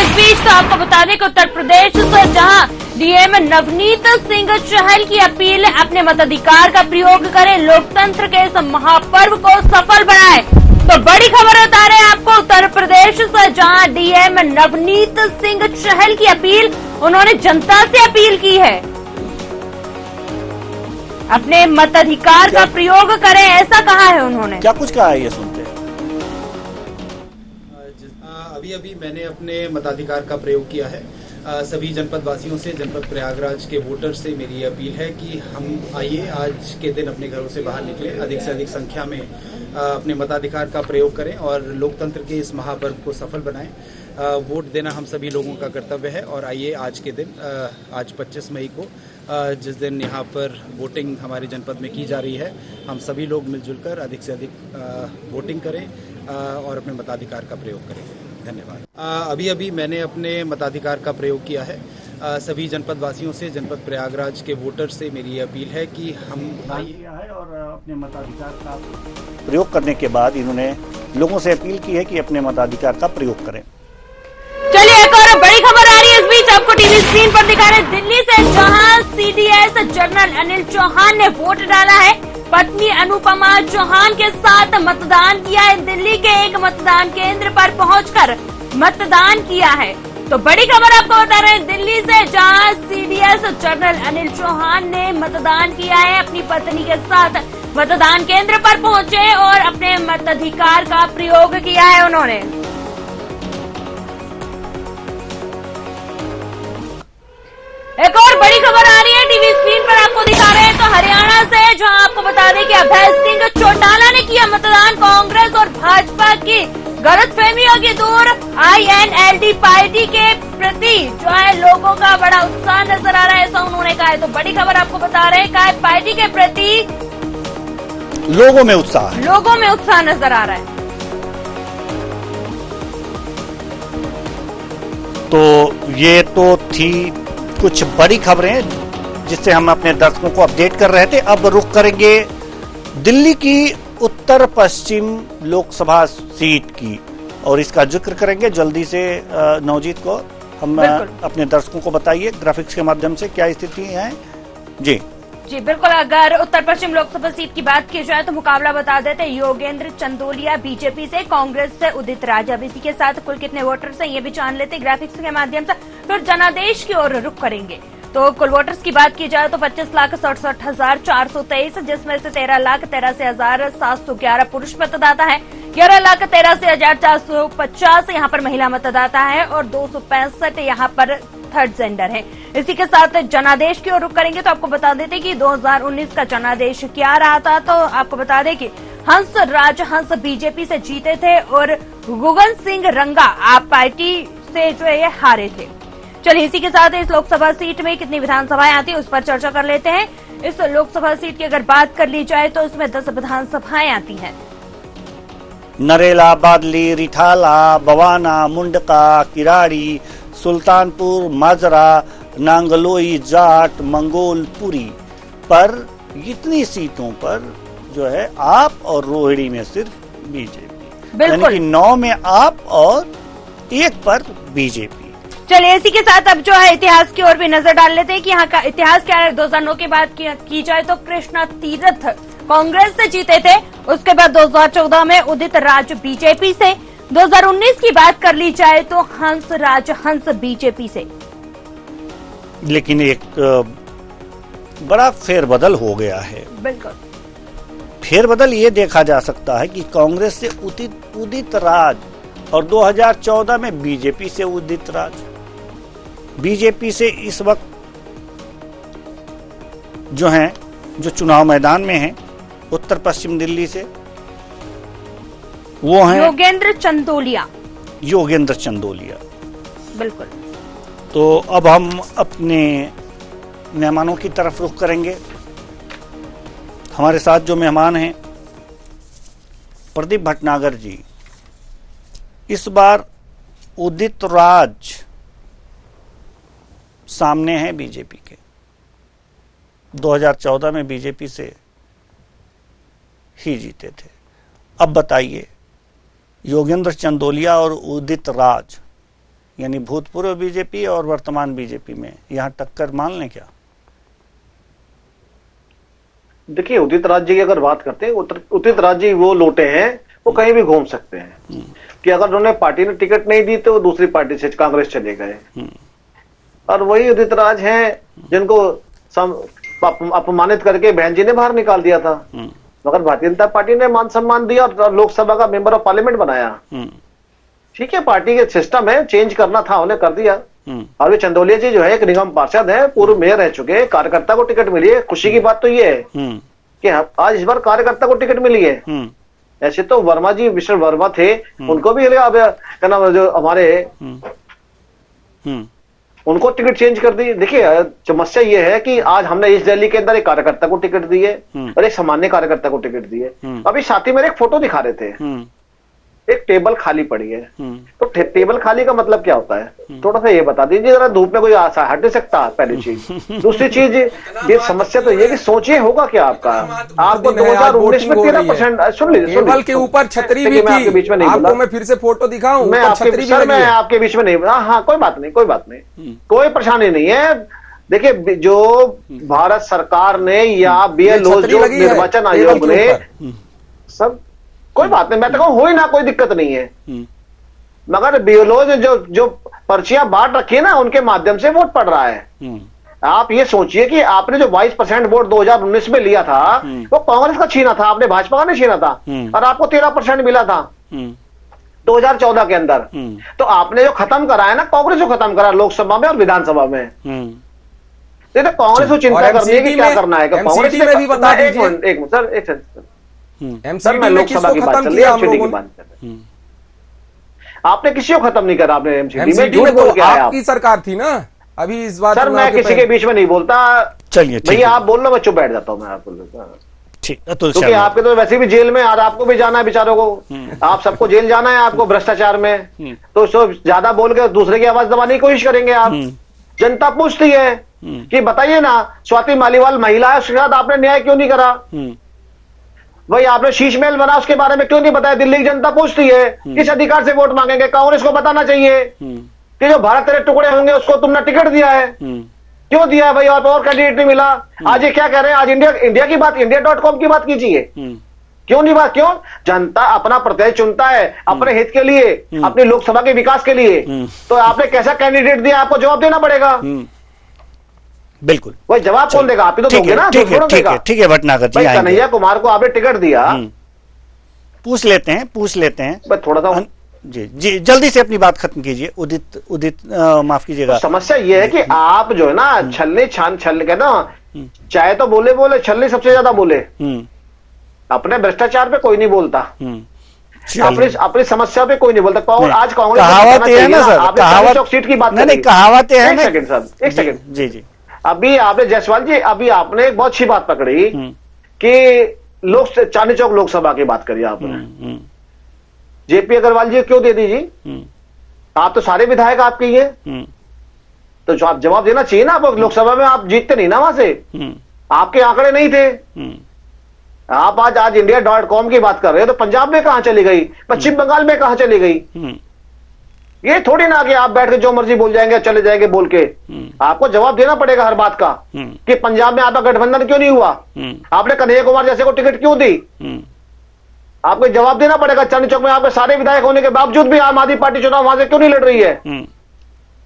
[SPEAKER 2] इस बीच तो आपको बता दें कि उत्तर प्रदेश से जहां डीएम नवनीत सिंह चहल की अपील अपने मताधिकार का प्रयोग करें, लोकतंत्र के इस महापर्व को सफल बनाएं, तो बड़ी खबर बता रहे हैं आपको उत्तर प्रदेश से जहां डीएम नवनीत सिंह चहल की अपील, उन्होंने जनता से अपील की है अपने मताधिकार का प्रयोग करें, ऐसा कहा है उन्होंने।
[SPEAKER 1] क्या कुछ कहा है ये सुनते हैं।
[SPEAKER 11] अभी मैंने अपने मताधिकार का प्रयोग किया है। सभी जनपद वासियों से, जनपद प्रयागराज के वोटर से मेरी अपील है कि हम आइए आज के दिन अपने घरों से बाहर निकलें, अधिक से अधिक संख्या में अपने मताधिकार का प्रयोग करें और लोकतंत्र के इस महापर्व को सफल बनाएं। वोट देना हम सभी लोगों का कर्तव्य है और आइए आज के दिन, आज 25 मई को जिस दिन यहाँ पर वोटिंग हमारे जनपद में की जा रही है, हम सभी लोग मिलजुल कर अधिक से अधिक वोटिंग करें और अपने मताधिकार का प्रयोग करें। धन्यवाद। अभी मैंने अपने मताधिकार का प्रयोग किया है। सभी जनपद वासियों से, जनपद प्रयागराज के वोटर से मेरी अपील है कि हम आइए
[SPEAKER 1] और अपने मताधिकार का प्रयोग करने के बाद इन्होंने लोगों से अपील की है कि अपने मताधिकार का प्रयोग करें।
[SPEAKER 2] चलिए एक और बड़ी खबर आ रही है इस बीच आपको टीवी स्क्रीन पर दिखा रहे दिल्ली से, जहां सीडीएस जनरल अनिल चौहान ने वोट डाला है, पत्नी अनुपमा चौहान के साथ मतदान किया है, दिल्ली के एक मतदान केंद्र पर पहुंचकर मतदान किया है। तो बड़ी खबर आपको बता रहे हैं दिल्ली से, जहां सीडीएस जनरल अनिल चौहान ने मतदान किया है, अपनी पत्नी के साथ मतदान केंद्र पर पहुंचे और अपने मताधिकार का प्रयोग किया है उन्होंने। एक और बड़ी खबर आ रही है टीवी टीवी स्क्रीन पर आपको दिखा रहे हैं तो हरियाणा से, जहां आपको बता दें कि अभय सिंह चौटाला ने किया मतदान। कांग्रेस और भाजपा की गलतफहमियों की दूर। INLD पार्टी के प्रति जो है लोगों का बड़ा उत्साह नजर आ रहा है, ऐसा उन्होंने कहा है। तो बड़ी खबर आपको बता रहे हैं, कहा पार्टी के प्रति
[SPEAKER 1] लोगों में उत्साह है,
[SPEAKER 2] लोगों में उत्साह नजर आ रहा है।
[SPEAKER 1] तो ये तो थी कुछ बड़ी खबरें जिससे हम अपने दर्शकों को अपडेट कर रहे थे। अब रुख करेंगे दिल्ली की उत्तर पश्चिम लोकसभा सीट की, और इसका जिक्र करेंगे जल्दी से। नवजीत को हम अपने दर्शकों को बताइए ग्राफिक्स के माध्यम से क्या स्थिति है। जी
[SPEAKER 2] बिल्कुल। अगर उत्तर पश्चिम लोकसभा सीट की बात की जाए तो मुकाबला बता देते हैं योगेंद्र चंदोलिया बीजेपी से, कांग्रेस से उदित राज। अब इसी के साथ कुल कितने वोटर्स हैं ये भी जान लेते हैं ग्राफिक्स के माध्यम से। फिर जनादेश की ओर रुख करेंगे तो कुल वोटर्स की बात की जाए तो 25,67,423, जिसमें से 13,83,711 पुरुष मतदाता है, 11,83,450 यहाँ पर महिला मतदाता है और 265 यहाँ पर थर्ड जेंडर है। इसी के साथ जनादेश की ओर रुख करेंगे तो आपको बता देते कि 2019 का जनादेश क्या रहा था। तो आपको बता दें कि हंस राज हंस बीजेपी से जीते थे और गुगन सिंह रंगा आप पार्टी से जो है हारे थे। चलिए इसी के साथ इस लोकसभा सीट में कितनी विधानसभाएं आती है उस पर चर्चा कर लेते हैं। इस लोकसभा सीट की अगर बात कर ली जाए तो इसमें 10 विधानसभाएं आती हैं।
[SPEAKER 1] नरेला, बादली, रिठाला, बवाना, मुंडका, किराड़ी, सुल्तानपुर, माजरा, नांगलोई, जाट, मंगोलपुरी पर इतनी सीटों पर जो है आप और रोहिणी में सिर्फ बीजेपी, यानी कि 9 में आप और 1 पर बीजेपी।
[SPEAKER 2] चलिए इसी के साथ अब जो है इतिहास की ओर भी नजर डाल लेते हैं कि यहाँ का इतिहास क्या है। 2009 की बात की जाए तो कृष्णा तीरथ कांग्रेस से जीते थे, उसके बाद 2014 में उदित राज बीजेपी से, 2019 की बात कर ली जाए तो हंस राज हंस बीजेपी से।
[SPEAKER 1] लेकिन एक बड़ा फेरबदल हो गया है।
[SPEAKER 2] बिल्कुल
[SPEAKER 1] फेरबदल ये देखा जा सकता है कि कांग्रेस से उदित राज और 2014 में बीजेपी से उदित राज, बीजेपी से इस वक्त जो हैं जो चुनाव मैदान में हैं उत्तर पश्चिम दिल्ली से वो हैं
[SPEAKER 2] योगेंद्र चंदोलिया। बिल्कुल।
[SPEAKER 1] तो अब हम अपने मेहमानों की तरफ रुख करेंगे। हमारे साथ जो मेहमान हैं प्रदीप भटनागर जी। इस बार उदित राज सामने है बीजेपी के, 2014 में बीजेपी से ही जीते थे। अब बताइए योगेंद्र चंदोलिया और उदित राज यानी भूतपूर्व बीजेपी और वर्तमान बीजेपी में यहां टक्कर मान लें क्या?
[SPEAKER 7] देखिए उदित राज जी की अगर बात करते हैं, उदित राज जी वो लोटे हैं, वो कहीं भी घूम सकते हैं कि अगर उन्होंने पार्टी ने टिकट नहीं दी तो दूसरी पार्टी से कांग्रेस चले गए। और वही उदित राज हैं जिनको अपमानित करके बहन जी ने बाहर निकाल दिया था, मगर भारतीय जनता पार्टी ने मान सम्मान दिया और लोकसभा का मेंबर ऑफ पार्लियामेंट बनाया। ठीक है, पार्टी के सिस्टम है, चेंज करना था उन्हें कर दिया। और चंदोलिया जी जो है एक निगम पार्षद है, पूर्व मेयर रह चुके, कार्यकर्ता को टिकट मिली है। खुशी की बात तो ये है कि आज इस बार कार्यकर्ता को टिकट मिली है। ऐसे तो वर्मा जी, विष्णु वर्मा थे, उनको भी अब क्या नाम जो हमारे उनको टिकट चेंज कर दी। देखिए समस्या ये है कि आज हमने इस दिल्ली के अंदर एक कार्यकर्ता को टिकट दी है और एक सामान्य कार्यकर्ता को टिकट दी है। अभी साथी मेरे एक फोटो दिखा रहे थे, एक टेबल खाली पड़ी है। तो टेबल खाली का मतलब क्या होता है, थोड़ा सा ये बता दीजिए जरा। धूप में कोई हट नहीं सकता, पहली चीज। दूसरी चीज ये समस्या तो ये कि सोचिए होगा क्या आपका। आपको 2019 में 13%, सुन लीजिए,
[SPEAKER 9] टेबल के ऊपर छतरी भी थी।
[SPEAKER 7] आपके बीच में नहीं बोला,
[SPEAKER 9] मैं फिर से फोटो दिखाऊं,
[SPEAKER 7] मैं आपके बीच में नहीं बोला। हाँ कोई बात नहीं, कोई बात नहीं, कोई परेशानी नहीं है। देखिए जो भारत सरकार ने या BLO जो निर्वाचन आयोग ने सब, कोई बात नहीं, मैं तो कहूँ हो ही ना, कोई दिक्कत नहीं है। मगर BLO ने जो पर्चियां बांट रखी है ना, उनके माध्यम से वोट पड़ रहा है। आप ये सोचिए कि आपने जो 22% वोट 2019 में लिया था वो कांग्रेस का छीना था, आपने भाजपा का नहीं छीना था। और आपको 13% मिला था 2014 के अंदर। तो आपने जो खत्म करा है ना, कांग्रेस जो खत्म करा लोकसभा में और विधानसभा में। ये तो कांग्रेस को चिंता करनी है कि क्या करना है। कांग्रेस
[SPEAKER 9] में भी बता दीजिए।
[SPEAKER 7] एक मिनट सर, एक
[SPEAKER 9] एमसीडी
[SPEAKER 7] मैं
[SPEAKER 9] में
[SPEAKER 7] लोकसभा की बात चल रही है, एमसीडी की बात कर रहे हैं। आपने किसी को खत्म नहीं करा, आपने एमसीडी में झूठ बोल के आया।
[SPEAKER 9] आपकी सरकार थी ना अभी इस बात।
[SPEAKER 7] सर मैं किसी के बीच में नहीं बोलता।
[SPEAKER 1] चलिए
[SPEAKER 7] भैया आप बोल लो, मैं चुप बैठ जाता हूँ। मैं आपको
[SPEAKER 1] ठीक, अतुल
[SPEAKER 7] क्योंकि आपके तो वैसे भी जेल में, आज आपको भी जाना है बेचारों को, आप सबको जेल जाना है आपको भ्रष्टाचार में, तो ज्यादा बोल के दूसरे की आवाज दबाने की कोशिश करेंगे आप। जनता पूछती है कि बताइए ना, स्वाति मालीवाल महिला है, उसके साथ आपने न्याय क्यों नहीं करा? भाई आपने शीश महल बना, उसके बारे में क्यों नहीं बताया? दिल्ली की जनता पूछती है, किस अधिकार से वोट मांगेंगे? कांग्रेस को बताना चाहिए कि जो भारत तेरे टुकड़े होंगे उसको तुमने टिकट दिया है, क्यों दिया है भाई? और कैंडिडेट नहीं मिला। आज ये क्या कह रहे हैं? आज इंडिया की बात, India.com की बात कीजिए। क्यों नहीं बात? क्यों? जनता अपना प्रत्याशी चुनता है अपने हित के लिए, अपनी लोकसभा के विकास के लिए। तो आपने कैसा कैंडिडेट दिया, आपको जवाब देना पड़ेगा।
[SPEAKER 1] बिल्कुल,
[SPEAKER 7] वही जवाब कौन देगा? आप ही तो दोगे ना।
[SPEAKER 1] ठीक है भटनागर जी,
[SPEAKER 7] कन्हैया कुमार को आपने टिकट दिया।
[SPEAKER 1] पूछ लेते हैं
[SPEAKER 7] बस थोड़ा सा
[SPEAKER 1] जी जल्दी से अपनी बात खत्म कीजिए। उदित माफ कीजिएगा।
[SPEAKER 7] समस्या ये है कि आप जो है ना छलने के ना, चाहे तो बोले छलने सबसे ज्यादा बोले। अपने भ्रष्टाचार पे कोई नहीं बोलता, अपनी समस्या पे कोई नहीं बोलता। आज कांग्रेस
[SPEAKER 1] कहावत है ना सर,
[SPEAKER 7] कहावत सीट की बात
[SPEAKER 1] नहीं, कहावत है ना।
[SPEAKER 7] एक सेकंड
[SPEAKER 1] जी
[SPEAKER 7] अभी आपने जायसवाल जी, अभी आपने एक बहुत अच्छी बात पकड़ी कि चांदनी चौक लोकसभा की बात करी आपने। जेपी अग्रवाल जी क्यों दे दीजिए? आप तो सारे विधायक आपके ही हैं, तो जो आप जवाब देना चाहिए ना। आप लोकसभा में आप जीतते नहीं ना वहां से, आपके आंकड़े नहीं थे। आप आज India.com की बात कर रहे हो, तो पंजाब में कहां चली गई? पश्चिम बंगाल में कहां चली गई? ये थोड़ी ना कि आप बैठ के जो मर्जी बोल जाएंगे, चले जाएंगे बोल के। आपको जवाब देना पड़ेगा हर बात का कि पंजाब में आपका गठबंधन क्यों नहीं हुआ, आपने कन्हैया कुमार जैसे को टिकट क्यों दी। आपको जवाब देना पड़ेगा। चांदनी चौक में आपके सारे विधायक होने के बावजूद भी आम आदमी पार्टी चुनाव वहां से क्यों नहीं लड़ रही है?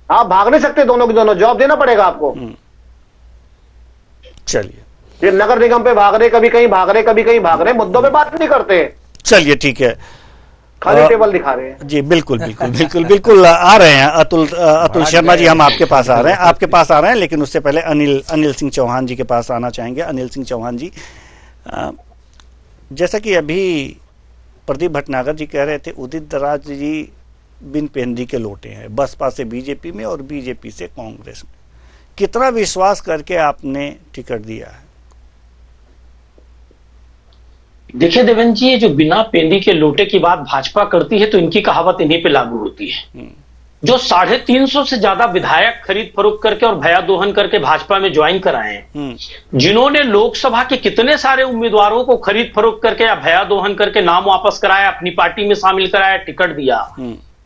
[SPEAKER 7] आप भाग नहीं सकते दोनों की दोनों, जवाब देना पड़ेगा आपको।
[SPEAKER 1] चलिए,
[SPEAKER 7] ये नगर निगम पे भाग रहे, कभी कहीं भाग रहे, कभी कहीं भाग रहे, मुद्दों पे बात नहीं करते।
[SPEAKER 1] चलिए ठीक है,
[SPEAKER 7] खाली टेबल दिखा रहे हैं
[SPEAKER 1] जी। बिल्कुल आ रहे हैं अतुल शर्मा जी, हम आपके पास आ रहे हैं, लेकिन उससे पहले अनिल सिंह चौहान जी के पास आना चाहेंगे। अनिल सिंह चौहान जी, जैसा कि अभी प्रदीप भटनागर जी कह रहे थे, उदित राज जी बिन पेंदी के लोटे हैं, बसपा से बीजेपी में और बीजेपी से कांग्रेस में। कितना विश्वास करके आपने टिकट दिया है?
[SPEAKER 8] देखिए देवेंद्र जी, ये जो बिना पेंदी के लोटे की बात भाजपा करती है तो इनकी कहावत इन्हीं पे लागू होती है। जो 350 से ज्यादा विधायक खरीद फरोख्त करके और भया दोहन करके भाजपा में ज्वाइन कराए हैं, जिन्होंने लोकसभा के कितने सारे उम्मीदवारों को खरीद फरोख्त करके या भया दोहन करके नाम वापस कराया, अपनी पार्टी में शामिल कराया, टिकट दिया,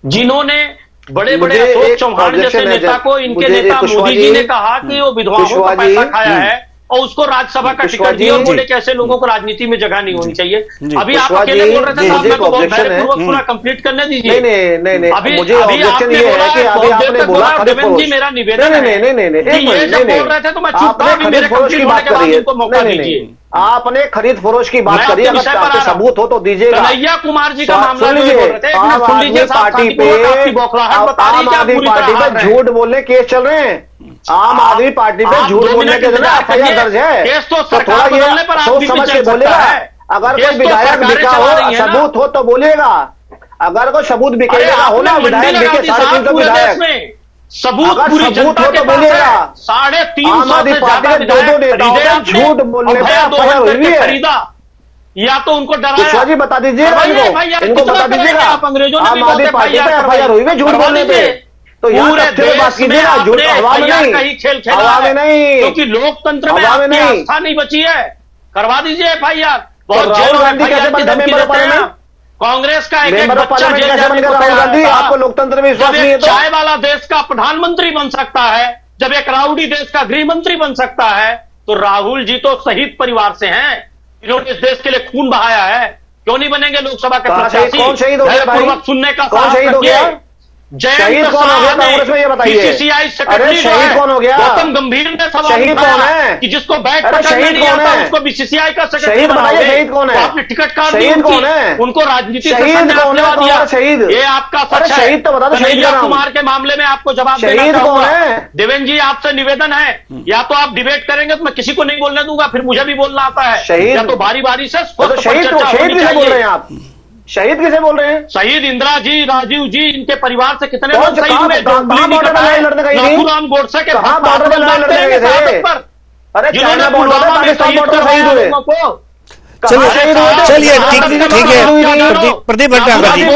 [SPEAKER 8] जिन्होंने बड़े बड़े अशोक चौहान जैसे नेता को इनके नेता मोदी जी ने कहा कि वो विधवाओं का पैसा खाया है और उसको राज्यसभा का टिकट दिया और बोले कि ऐसे लोगों को राजनीति में जगह नहीं होनी चाहिए। अभी आप अकेले बोल रहे थे, तो आपने तो बहुत धैर्यपूर्वक पूरा कंप्लीट करने दीजिए।
[SPEAKER 7] नहीं,
[SPEAKER 8] अभी
[SPEAKER 7] मुझे
[SPEAKER 8] अभी आपने बोला देवेंद्र जी, मेरा निवेदन है ये जब बोल रहे थे तो मैं चुप था, अभी मेरे कंप्लीट होने के बाद उनको मौका दीजिए।
[SPEAKER 7] आपने खरीद फरोश की बात करी, अगर आपके सबूत हो तो दीजिएगा।
[SPEAKER 8] कन्हैया कुमार जी का मामला
[SPEAKER 7] आम आदमी पार्टी पे झूठ बोलने केस चल रहे हैं। आम आदमी पार्टी पे झूठ बोलने के लिए FIR दर्ज है, तो थोड़ा ये सोच समझ के बोलेगा। अगर कोई विधायक बिका हो, सबूत हो तो बोलिएगा। अगर कोई सबूत बिकेगा हो ना, विधायक बिके 350 विधायक,
[SPEAKER 8] सबूत पूरी जनता
[SPEAKER 7] हो
[SPEAKER 8] के
[SPEAKER 7] तो
[SPEAKER 8] पास
[SPEAKER 7] बोलिएगा।
[SPEAKER 8] है। 350
[SPEAKER 7] आम आदमी पार्टी के दो नेताओं झूठ बोलने पे FIR हुई है।
[SPEAKER 8] खरीदा या तो उनको डराया।
[SPEAKER 7] कुशवाहा जी बता दीजिएगा, इनको बता दीजिएगा। आम आदमी पार्टी पे FIR हुई है झूठ बोलने पे, तो
[SPEAKER 8] पूरे देश
[SPEAKER 7] बात कीजिएगा। झूठ हवा में नहीं,
[SPEAKER 8] खेल खेला
[SPEAKER 7] हवा में नहीं,
[SPEAKER 8] क्योंकि लोकतंत्र में आपकी आस्था नहीं बची है। करवा दीजिए FIR। बहुत
[SPEAKER 7] राहुल गांधी कैसे बन गए मेंबर ऑफ पार्लियामेंट?
[SPEAKER 8] कांग्रेस का एक
[SPEAKER 7] मेंबर ऑफ
[SPEAKER 8] बच्चा जेल
[SPEAKER 7] कैसे बन
[SPEAKER 8] जाने
[SPEAKER 7] गया
[SPEAKER 8] को
[SPEAKER 7] राहुल गांधी?
[SPEAKER 8] तैयार
[SPEAKER 7] आपको लोकतंत्र में विश्वास
[SPEAKER 8] जब
[SPEAKER 7] नहीं है
[SPEAKER 8] एक
[SPEAKER 7] तो?
[SPEAKER 8] चाय वाला देश का प्रधानमंत्री बन सकता है, जब एक राउडी देश का गृह मंत्री बन सकता है, तो राहुल जी तो शहीद परिवार से हैं, इन्होंने इस देश के लिए खून बहाया है, क्यों नहीं बनेंगे लोकसभा के प्रत्याशी?
[SPEAKER 7] कौन शहीद हो गया भाई?
[SPEAKER 8] सुनने का
[SPEAKER 7] कौन शहीद हो गया? शहीद कौन हो गया कांग्रेस में, ये बताइए। अरे शहीद कौन हो गया?
[SPEAKER 8] गौतम गंभीर ने सवाल
[SPEAKER 7] शहीद कौन है?
[SPEAKER 8] कि जिसको बैट
[SPEAKER 7] अरे
[SPEAKER 8] पकड़ना
[SPEAKER 7] शहीद
[SPEAKER 8] नहीं
[SPEAKER 7] कौन
[SPEAKER 8] आता
[SPEAKER 7] है?
[SPEAKER 8] उसको बीसीसीआई का सेक्रेटरी
[SPEAKER 7] शहीद बताइए,
[SPEAKER 8] बनाओगे।
[SPEAKER 7] शहीद कौन है?
[SPEAKER 8] तो आपने टिकट काट दी
[SPEAKER 7] शहीद कौन है?
[SPEAKER 8] उनको राजनीति से
[SPEAKER 7] शहीद
[SPEAKER 8] संन्यास
[SPEAKER 7] कौन है?
[SPEAKER 8] दिलवा दिया।
[SPEAKER 7] शहीद
[SPEAKER 8] ये आपका
[SPEAKER 7] अरे
[SPEAKER 8] सच है।
[SPEAKER 7] शहीद तो बता दो, शहीद का
[SPEAKER 8] कन्हैया
[SPEAKER 7] नाम।
[SPEAKER 8] कुमार के मामले में आपको जवाब देना
[SPEAKER 7] शहीद कौन
[SPEAKER 8] चाहूंगा।
[SPEAKER 7] है?
[SPEAKER 8] देवेंद्र जी आपसे निवेदन है, या तो आप डिबेट करेंगे तो मैं किसी को नहीं बोलने दूंगा, फिर मुझे भी बोलना आता है।
[SPEAKER 7] शहीद
[SPEAKER 8] या तो बारी बारी से
[SPEAKER 7] तो शहीद किसे बोल रहे हैं आप? शहीद किसे बोल रहे हैं?
[SPEAKER 8] शहीद इंदिरा जी, राजीव जी, इनके परिवार से कितने
[SPEAKER 7] कौन
[SPEAKER 8] लोग
[SPEAKER 7] से?
[SPEAKER 8] शहीद हुए?
[SPEAKER 7] कहां बॉर्डर पे लड़ाई लड़ने गई थी?
[SPEAKER 8] नाथूराम गोडसे के
[SPEAKER 7] कहां बॉर्डर पे लड़ाई लड़ने गए थे? अरे चाइना बॉर्डर पे पाकिस्तान बॉर्डर पे शहीद हुए।
[SPEAKER 1] चलिए ठीक है। प्रदीप भटनागर जी,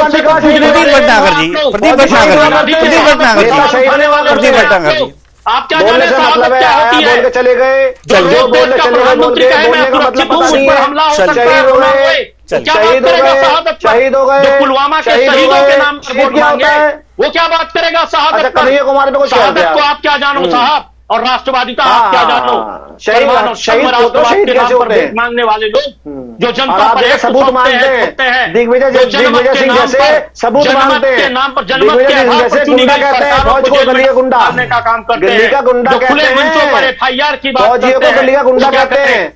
[SPEAKER 8] आप क्या
[SPEAKER 7] बोलने
[SPEAKER 8] जाने
[SPEAKER 7] से
[SPEAKER 8] साहब
[SPEAKER 7] मतलब है
[SPEAKER 8] क्या
[SPEAKER 7] आया
[SPEAKER 8] होती
[SPEAKER 7] बोल
[SPEAKER 8] है?
[SPEAKER 7] के चले गए,
[SPEAKER 8] जो
[SPEAKER 7] जो बोलने चले गए बोल के, बोलने का मतलब पता नहीं है। शहीद हो गए, शहीद हो गए, शहीद हो गए,
[SPEAKER 8] पुलवामा के
[SPEAKER 7] शहीद हो
[SPEAKER 8] शहीदों के
[SPEAKER 7] गए।
[SPEAKER 8] नाम पर
[SPEAKER 7] शहीद
[SPEAKER 8] वोट
[SPEAKER 7] क्या होता
[SPEAKER 8] मांगे,
[SPEAKER 7] है?
[SPEAKER 8] वो क्या बात करेगा
[SPEAKER 7] अच्छा,
[SPEAKER 8] शहादत पर?
[SPEAKER 7] कन्हैया कुमार पे कुछ
[SPEAKER 8] शहादत को आप क्या जानो साहब, और राष्ट्रवादी का आप क्या जानो?
[SPEAKER 7] शहीद
[SPEAKER 8] सलमान और
[SPEAKER 7] शहीद
[SPEAKER 8] शर्मा
[SPEAKER 7] को तो
[SPEAKER 8] राष्ट्रवाद
[SPEAKER 7] शहीद
[SPEAKER 8] के नाम
[SPEAKER 7] कैसे
[SPEAKER 8] पर
[SPEAKER 7] होते हैं?
[SPEAKER 8] वोट मांगने वाले लोग जो
[SPEAKER 7] और
[SPEAKER 8] जनता
[SPEAKER 7] आप
[SPEAKER 8] पर
[SPEAKER 7] जैसे
[SPEAKER 8] एक
[SPEAKER 7] सबूत मांगते हैं, दिग्विजय सिंह जैसे सबूत मांगते हैं,
[SPEAKER 8] के नाम पर जनमत
[SPEAKER 7] दिग्विजय
[SPEAKER 8] के
[SPEAKER 7] सिंह
[SPEAKER 8] आधार पर
[SPEAKER 7] जैसे
[SPEAKER 8] चुनी
[SPEAKER 7] गुंडा
[SPEAKER 8] गई
[SPEAKER 7] कहते हैं,
[SPEAKER 8] सरकारों
[SPEAKER 7] फौज को
[SPEAKER 8] जेल में
[SPEAKER 7] गली का गुंडा
[SPEAKER 8] डालने का काम करते
[SPEAKER 7] गली का
[SPEAKER 8] हैं,
[SPEAKER 7] गुंडा
[SPEAKER 8] जो खुले
[SPEAKER 7] कहते
[SPEAKER 8] मंचों पर
[SPEAKER 7] हैं,
[SPEAKER 8] FIR की बात
[SPEAKER 7] फौजियों
[SPEAKER 8] करते
[SPEAKER 7] को गली का
[SPEAKER 8] हैं,
[SPEAKER 7] गुंडा
[SPEAKER 8] तो क्या
[SPEAKER 7] कहते हैं।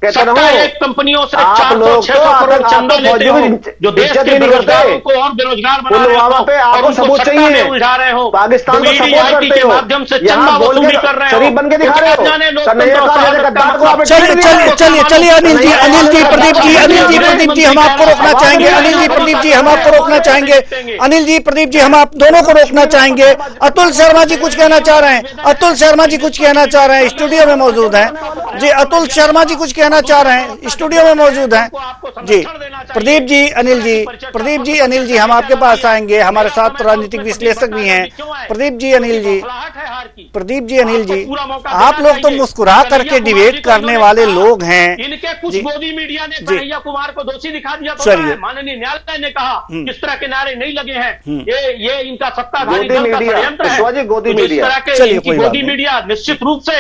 [SPEAKER 7] कहते रहो,
[SPEAKER 8] एक कंपनियों से
[SPEAKER 7] आप
[SPEAKER 8] 400
[SPEAKER 7] लोग
[SPEAKER 8] 600 करोड़ चंदा लेते
[SPEAKER 7] फौजियों
[SPEAKER 8] हो,
[SPEAKER 7] की
[SPEAKER 8] जो देश
[SPEAKER 7] इज्जत
[SPEAKER 8] के
[SPEAKER 7] भी नहीं
[SPEAKER 8] बेरोजगारों
[SPEAKER 7] करते।
[SPEAKER 8] को और बेरोजगार बना रहे
[SPEAKER 7] पुलवामा
[SPEAKER 8] हो
[SPEAKER 7] पे
[SPEAKER 8] और
[SPEAKER 7] आपको
[SPEAKER 8] उनको
[SPEAKER 7] सबूत
[SPEAKER 8] सत्ता
[SPEAKER 7] चाहिए,
[SPEAKER 8] में उलझा रहे हो,
[SPEAKER 7] पाकिस्तान को सपोर्ट
[SPEAKER 8] DIT
[SPEAKER 7] करते
[SPEAKER 8] के
[SPEAKER 7] हो,
[SPEAKER 8] माध्यम से चंदा
[SPEAKER 7] यहाँ बोल
[SPEAKER 8] वसूली
[SPEAKER 7] के
[SPEAKER 8] कर रहे हो,
[SPEAKER 7] शरीफ बन के दिखा रहे हो।
[SPEAKER 8] जाने
[SPEAKER 7] कन्हैया
[SPEAKER 8] लोकतंत्र
[SPEAKER 7] का जैसे गद्दार को आप
[SPEAKER 1] चलिए चलिए अनिल जी, प्रदीप जी हम आपको रोकना चाहेंगे। अनिल जी, प्रदीप जी हम आपको रोकना चाहेंगे। अनिल जी, प्रदीप जी हम आप दोनों को रोकना चाहेंगे। अतुल शर्मा जी कुछ कहना चाह रहे हैं। अतुल शर्मा जी कुछ कहना चाह रहे हैं, स्टूडियो में मौजूद हैं जी। अतुल शर्मा जी कुछ कहना चाह रहे हैं, स्टूडियो में मौजूद हैं जी। प्रदीप जी, अनिल जी, प्रदीप जी, अनिल जी हम आपके पास आएंगे, हमारे साथ राजनीतिक विश्लेषक भी हैं। प्रदीप जी, अनिल जी, प्रदीप जी, अनिल जी, आप लोग तो मुस्कुरा करके डिबेट करने वाले लोग हैं।
[SPEAKER 8] इनके कुछ
[SPEAKER 1] जी।
[SPEAKER 8] मोदी मीडिया ने कन्हैया कुमार को दोषी दिखा दिया तो
[SPEAKER 1] चलिए।
[SPEAKER 8] माननीय न्यायालय ने कहा किस तरह के नारे नहीं लगे हैं, ये इनका सत्ताधारी
[SPEAKER 7] गोदी
[SPEAKER 8] दल का
[SPEAKER 7] मीडिया,
[SPEAKER 8] षड्यंत्र है।
[SPEAKER 7] शिवाजी गोदी
[SPEAKER 8] तो जिस
[SPEAKER 7] मीडिया।
[SPEAKER 8] तरह के
[SPEAKER 1] चलिए,
[SPEAKER 8] इनकी
[SPEAKER 1] कोई बात
[SPEAKER 8] गोदी
[SPEAKER 1] नहीं।
[SPEAKER 8] मीडिया निश्चित रूप से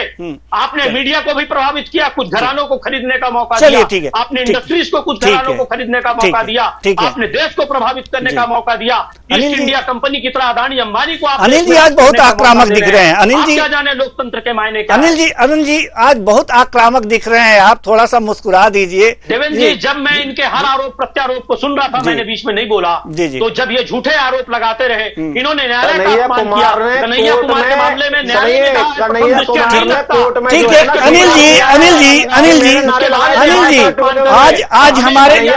[SPEAKER 8] आपने मीडिया को भी प्रभावित किया, कुछ घरानों को खरीदने का मौका
[SPEAKER 1] चलिए,
[SPEAKER 8] दिया,
[SPEAKER 1] ठीक है,
[SPEAKER 8] आपने
[SPEAKER 1] ठीक-
[SPEAKER 8] इंडस्ट्रीज को कुछ
[SPEAKER 1] ठीक
[SPEAKER 8] घरानों
[SPEAKER 1] है,
[SPEAKER 8] को खरीदने का
[SPEAKER 1] ठीक
[SPEAKER 8] मौका
[SPEAKER 1] है,
[SPEAKER 8] दिया,
[SPEAKER 1] ठीक है।
[SPEAKER 8] आपने देश को प्रभावित करने
[SPEAKER 1] जी।
[SPEAKER 8] का मौका दिया,
[SPEAKER 1] अनिल
[SPEAKER 8] ईस्ट
[SPEAKER 1] जी-
[SPEAKER 8] इंडिया कंपनी की तरह अदानी अंबानी को आप
[SPEAKER 1] अनिल जी आज बहुत आक्रामक दिख रहे हैं। अनिल
[SPEAKER 8] आप
[SPEAKER 1] जी,
[SPEAKER 8] क्या जाने लोकतंत्र के मायने क्या
[SPEAKER 1] अनिल जी आज बहुत आक्रामक दिख रहे हैं। आप थोड़ा सा मुस्कुरा दीजिए।
[SPEAKER 8] देवेंद्र जी, जब मैं इनके हर आरोप प्रत्यारोप को सुन रहा था,
[SPEAKER 1] जी।
[SPEAKER 8] मैंने बीच में नहीं बोला,
[SPEAKER 1] जी, जी।
[SPEAKER 8] तो जब ये झूठे आरोप लगाते रहे, इन्होंने न्यायालय का
[SPEAKER 7] कन्हैया
[SPEAKER 8] अपमान किया।
[SPEAKER 7] कुमार ने
[SPEAKER 8] कन्हैया
[SPEAKER 7] कोर्ट
[SPEAKER 8] कुमार के
[SPEAKER 7] में
[SPEAKER 8] मामले में न्यायालय ने कहा,
[SPEAKER 7] कन्हैया
[SPEAKER 8] प्रथम
[SPEAKER 7] कुमार
[SPEAKER 8] दृष्टया
[SPEAKER 7] ने
[SPEAKER 8] लगता।
[SPEAKER 7] कोर्ट में
[SPEAKER 1] ठीक
[SPEAKER 7] जो
[SPEAKER 1] है,
[SPEAKER 7] ना
[SPEAKER 1] अनिल जी, अनिल जी, अनिल जी, अनिल जी, आज हमारे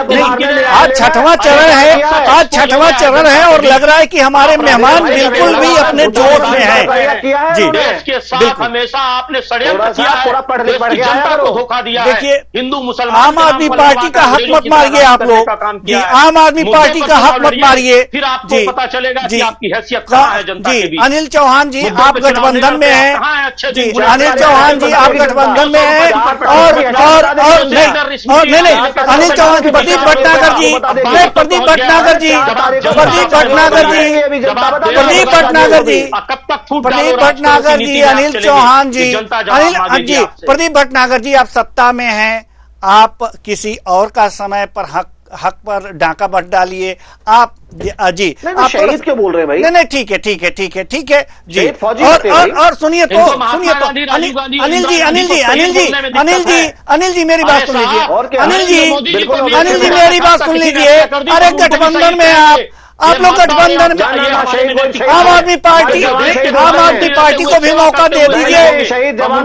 [SPEAKER 1] आज छठवां चरण है, आज छठवां चरण है और लग रहा है कि हमारे मेहमान बिल्कुल भी अपने जोश में हैं जी।
[SPEAKER 8] देश के साथ
[SPEAKER 1] बिल्कुल।
[SPEAKER 8] हमेशा आपने षड्यंत्र
[SPEAKER 7] थोड़ा सा
[SPEAKER 8] किया है,
[SPEAKER 7] थोड़ा पढ़
[SPEAKER 8] देश
[SPEAKER 7] पढ़
[SPEAKER 8] की
[SPEAKER 7] के आया
[SPEAKER 8] जनता को
[SPEAKER 7] करो।
[SPEAKER 8] धोखा दिया है,
[SPEAKER 1] देखिए,
[SPEAKER 8] हिंदू मुसलमान
[SPEAKER 1] आम आदमी पार्टी का हक मत मारिए आप लोग जी। आम आदमी पार्टी का हक मत मारिए
[SPEAKER 8] फिर आपको
[SPEAKER 1] जी।
[SPEAKER 8] पता चलेगा
[SPEAKER 1] जी।
[SPEAKER 8] कि आपकी हैसियत कहाँ है जनता के
[SPEAKER 1] जी।
[SPEAKER 8] बीच।
[SPEAKER 1] अनिल चौहान जी,
[SPEAKER 8] मुद्दों
[SPEAKER 1] आप
[SPEAKER 8] पे चुनाव
[SPEAKER 1] गठबंधन में
[SPEAKER 8] लड़ते
[SPEAKER 1] हैं
[SPEAKER 8] हैं, कहाँ है अच्छे
[SPEAKER 1] जी।
[SPEAKER 8] दिन बुरे
[SPEAKER 1] अनिल
[SPEAKER 8] दिन?
[SPEAKER 1] चौहान जी, आप गठबंधन में हैं और नहीं, अनिल चौहान, प्रदीप भटनागर जी, नहीं, प्रदीप भटनागर जी, प्रदीप भटनागर जी, प्रदीप भटनागर जी,
[SPEAKER 8] कब तक फूट
[SPEAKER 1] प्रदीप भटनागर जी, अनिल चौहान जी, अनिल जी, प्रदीप भटनागर जी, आप सत्ता में हैं, आप किसी और का समय पर हक पर डांका मत डालिए। आप जी,
[SPEAKER 7] आप शहीद क्यों बोल रहे हैं भाई?
[SPEAKER 1] नहीं, ठीक है जी।
[SPEAKER 7] शहीद फौजी
[SPEAKER 1] और
[SPEAKER 7] होते हैं भाई।
[SPEAKER 1] और सुनिए तो,
[SPEAKER 8] इनको महात्मा गांधी, राजीव गांधी,
[SPEAKER 1] अनिल जी,
[SPEAKER 8] इंदिरा
[SPEAKER 1] अनिल
[SPEAKER 8] गांधी
[SPEAKER 1] जी,
[SPEAKER 8] को
[SPEAKER 1] अनिल जी,
[SPEAKER 8] सही बोलने में
[SPEAKER 1] अनिल
[SPEAKER 8] दिक्कत
[SPEAKER 1] जी,
[SPEAKER 8] है।
[SPEAKER 1] अनिल जी मेरी बात
[SPEAKER 8] अरे
[SPEAKER 1] सुन लीजिए।
[SPEAKER 8] साहब,
[SPEAKER 7] और क्या?
[SPEAKER 1] अनिल जी,
[SPEAKER 8] मोदी जी को
[SPEAKER 7] बिल्कुल,
[SPEAKER 8] भी
[SPEAKER 1] अनिल जी
[SPEAKER 8] ऐसे
[SPEAKER 1] मेरी बात
[SPEAKER 8] कर
[SPEAKER 1] सुन
[SPEAKER 8] दी,
[SPEAKER 1] लीजिए।
[SPEAKER 8] कर दी,
[SPEAKER 1] अरे
[SPEAKER 8] तो उनको भी
[SPEAKER 1] गठबंधन
[SPEAKER 8] सही
[SPEAKER 1] में आप
[SPEAKER 8] करेंगे।
[SPEAKER 1] लोग गठबंधन में आम आदमी पार्टी को भी मौका दे दीजिए।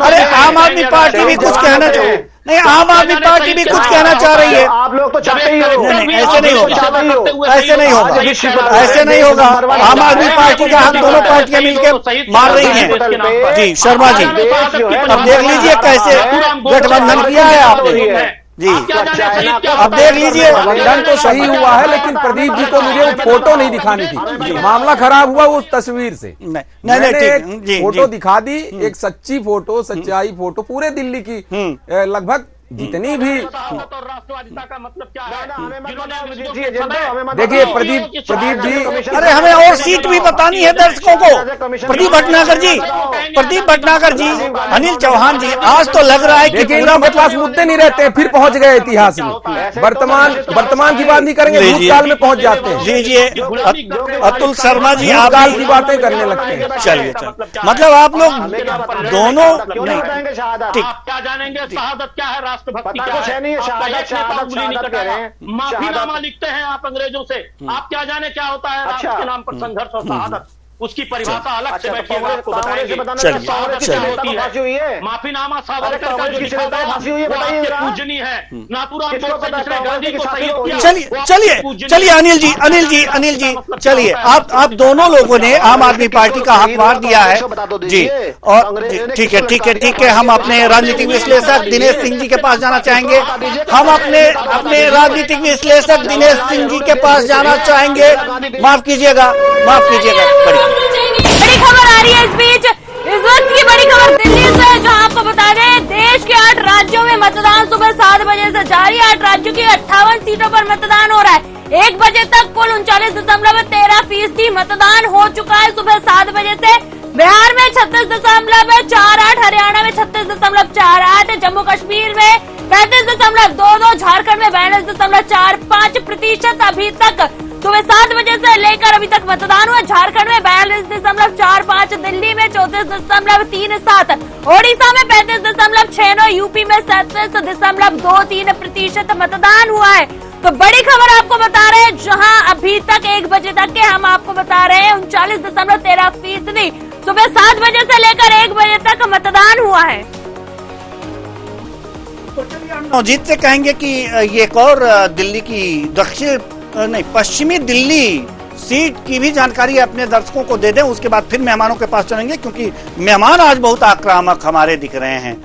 [SPEAKER 1] अरे आम आदमी पार्टी भी कुछ कहना चाहिए। नहीं, आम आदमी पार्टी भी कुछ कहना चाह रही है।
[SPEAKER 7] आप लोग तो चाहते ही हो।
[SPEAKER 1] नहीं, ऐसे नहीं होगा, ऐसे नहीं होगा, ऐसे नहीं होगा। आम आदमी पार्टी का हक दोनों पार्टियां मिलकर मार रही हैं जी। शर्मा जी, अब देख लीजिए कैसे गठबंधन किया है आपने जी। अब देख लीजिए,
[SPEAKER 9] गठबंधन तो सही हुआ है, लेकिन प्रदीप जी को मुझे वो फोटो नहीं दिखानी थी। मामला खराब हुआ उस तस्वीर से। मैंने एक फोटो दिखा दी, एक सच्ची फोटो, सच्चाई फोटो, पूरे दिल्ली की लगभग जितनी भी
[SPEAKER 8] और राष्ट्रवादिता का मतलब क्या है?
[SPEAKER 9] देखिए प्रदीप जी,
[SPEAKER 1] अरे हमें और सीट भी बतानी है दर्शकों को। प्रदीप भटनागर जी, अनिल चौहान जी, आज तो लग रहा है कि
[SPEAKER 9] देखिए इनके पास मुद्दे नहीं रहते हैं, फिर पहुंच गए इतिहास में। वर्तमान की बात नहीं करेंगे, भूतकाल में पहुंच जाते हैं।
[SPEAKER 1] जी अतुल शर्मा जी, आप
[SPEAKER 9] भूतकाल की बातें करने लगते हैं।
[SPEAKER 1] चलिए मतलब आप लोग दोनों ठीक,
[SPEAKER 8] क्या जानेंगे शहादत क्या है, राष्ट्रभक्ति क्या है? माफीनामा लिखते हैं आप अंग्रेजों से, आप क्या जाने क्या होता है राष्ट्र के नाम पर संघर्ष और शहादत? उसकी परिभाषा अलग से बैठिएगा, आपको बताएंगे। माफीनामा सावरकर का जो लिखा था वो आपके पूजनीय है। नाथूराम गोडसे जिसने गांधी को शहीद किया।
[SPEAKER 1] चलिए अनिल जी चलिए, आप दोनों लोगों ने आम आदमी पार्टी का हकमार दिया है जी, और ठीक है, हम अपने राजनीतिक विश्लेषक दिनेश सिंह जी के पास जाना चाहेंगे। हम अपने राजनीतिक विश्लेषक दिनेश सिंह जी के पास जाना चाहेंगे। माफ कीजिएगा।
[SPEAKER 2] बड़ी खबर आ रही है इस बीच, इस वक्त की बड़ी खबर दिल्ली से, जहां आपको बता दें देश के 8 राज्यों में मतदान सुबह 7 बजे से जारी। 8 राज्यों की 58 सीटों पर मतदान हो रहा है। 1 बजे तक कुल 39.13% मतदान हो चुका है सुबह 7 बजे से। बिहार में 36.48, हरियाणा में 36.48, जम्मू कश्मीर में 35.22, झारखंड में 42.45% अभी तक सुबह 7 बजे से लेकर अभी तक मतदान हुआ। झारखंड में 42.45, दिल्ली में 34.37, ओडिशा में 35.69, यूपी में 37.23% मतदान हुआ है। तो बड़ी खबर आपको बता रहे हैं, जहां अभी तक 1 बजे तक के हम आपको बता रहे हैं 39.13% सुबह 7 बजे से लेकर 1 बजे तक मतदान हुआ है।
[SPEAKER 1] नवजीत से कहेंगे कि ये एक और दिल्ली की पश्चिमी दिल्ली सीट की भी जानकारी अपने दर्शकों को दे दें, उसके बाद फिर मेहमानों के पास चलेंगे, क्योंकि मेहमान आज बहुत आक्रामक हमारे दिख रहे हैं।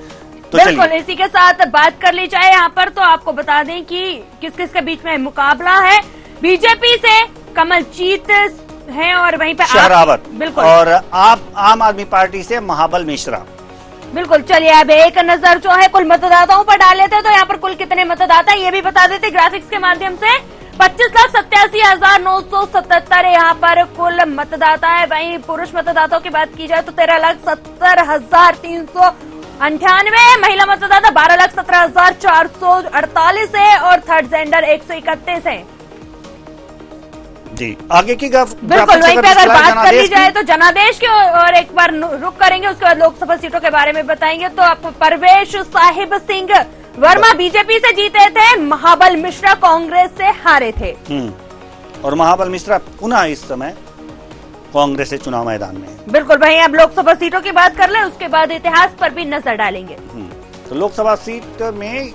[SPEAKER 1] तो
[SPEAKER 2] बिल्कुल, इसी के साथ बात कर ली जाए यहाँ पर, तो आपको बता दें कि किस किस के बीच में मुकाबला है। बीजेपी से कमलजीत हैं और वहीं पे
[SPEAKER 1] शहरावत,
[SPEAKER 2] बिल्कुल,
[SPEAKER 1] और आप आम आदमी पार्टी से महाबल मिश्रा।
[SPEAKER 2] बिल्कुल, चलिए अब एक नजर जो है कुल मतदाताओं पर डाल लेते हैं, तो यहाँ पर कुल कितने मतदाता ये भी बता देते ग्राफिक्स के माध्यम से। 25,87,977 यहाँ पर कुल मतदाता है। वहीं पुरुष मतदाताओं की बात की जाए तो 13,70,398, महिला मतदाता 12,17,448 है, और थर्ड जेंडर 131 है।
[SPEAKER 1] जी, आगे की
[SPEAKER 2] बिल्कुल, वहीं पे अगर बात कर ली जाए तो जनादेश की और एक बार रुक करेंगे, उसके बाद लोकसभा सीटों के बारे में बताएंगे। तो आपको परवेश साहिब सिंह वर्मा बीजेपी से जीते थे, महाबल मिश्रा कांग्रेस से हारे थे।
[SPEAKER 1] और महाबल मिश्रा पुनः इस समय कांग्रेस से चुनाव मैदान में है।
[SPEAKER 2] बिल्कुल, वहीं अब लोकसभा सीटों की बात कर ले, उसके बाद इतिहास पर भी नजर डालेंगे।
[SPEAKER 1] तो लोकसभा सीट में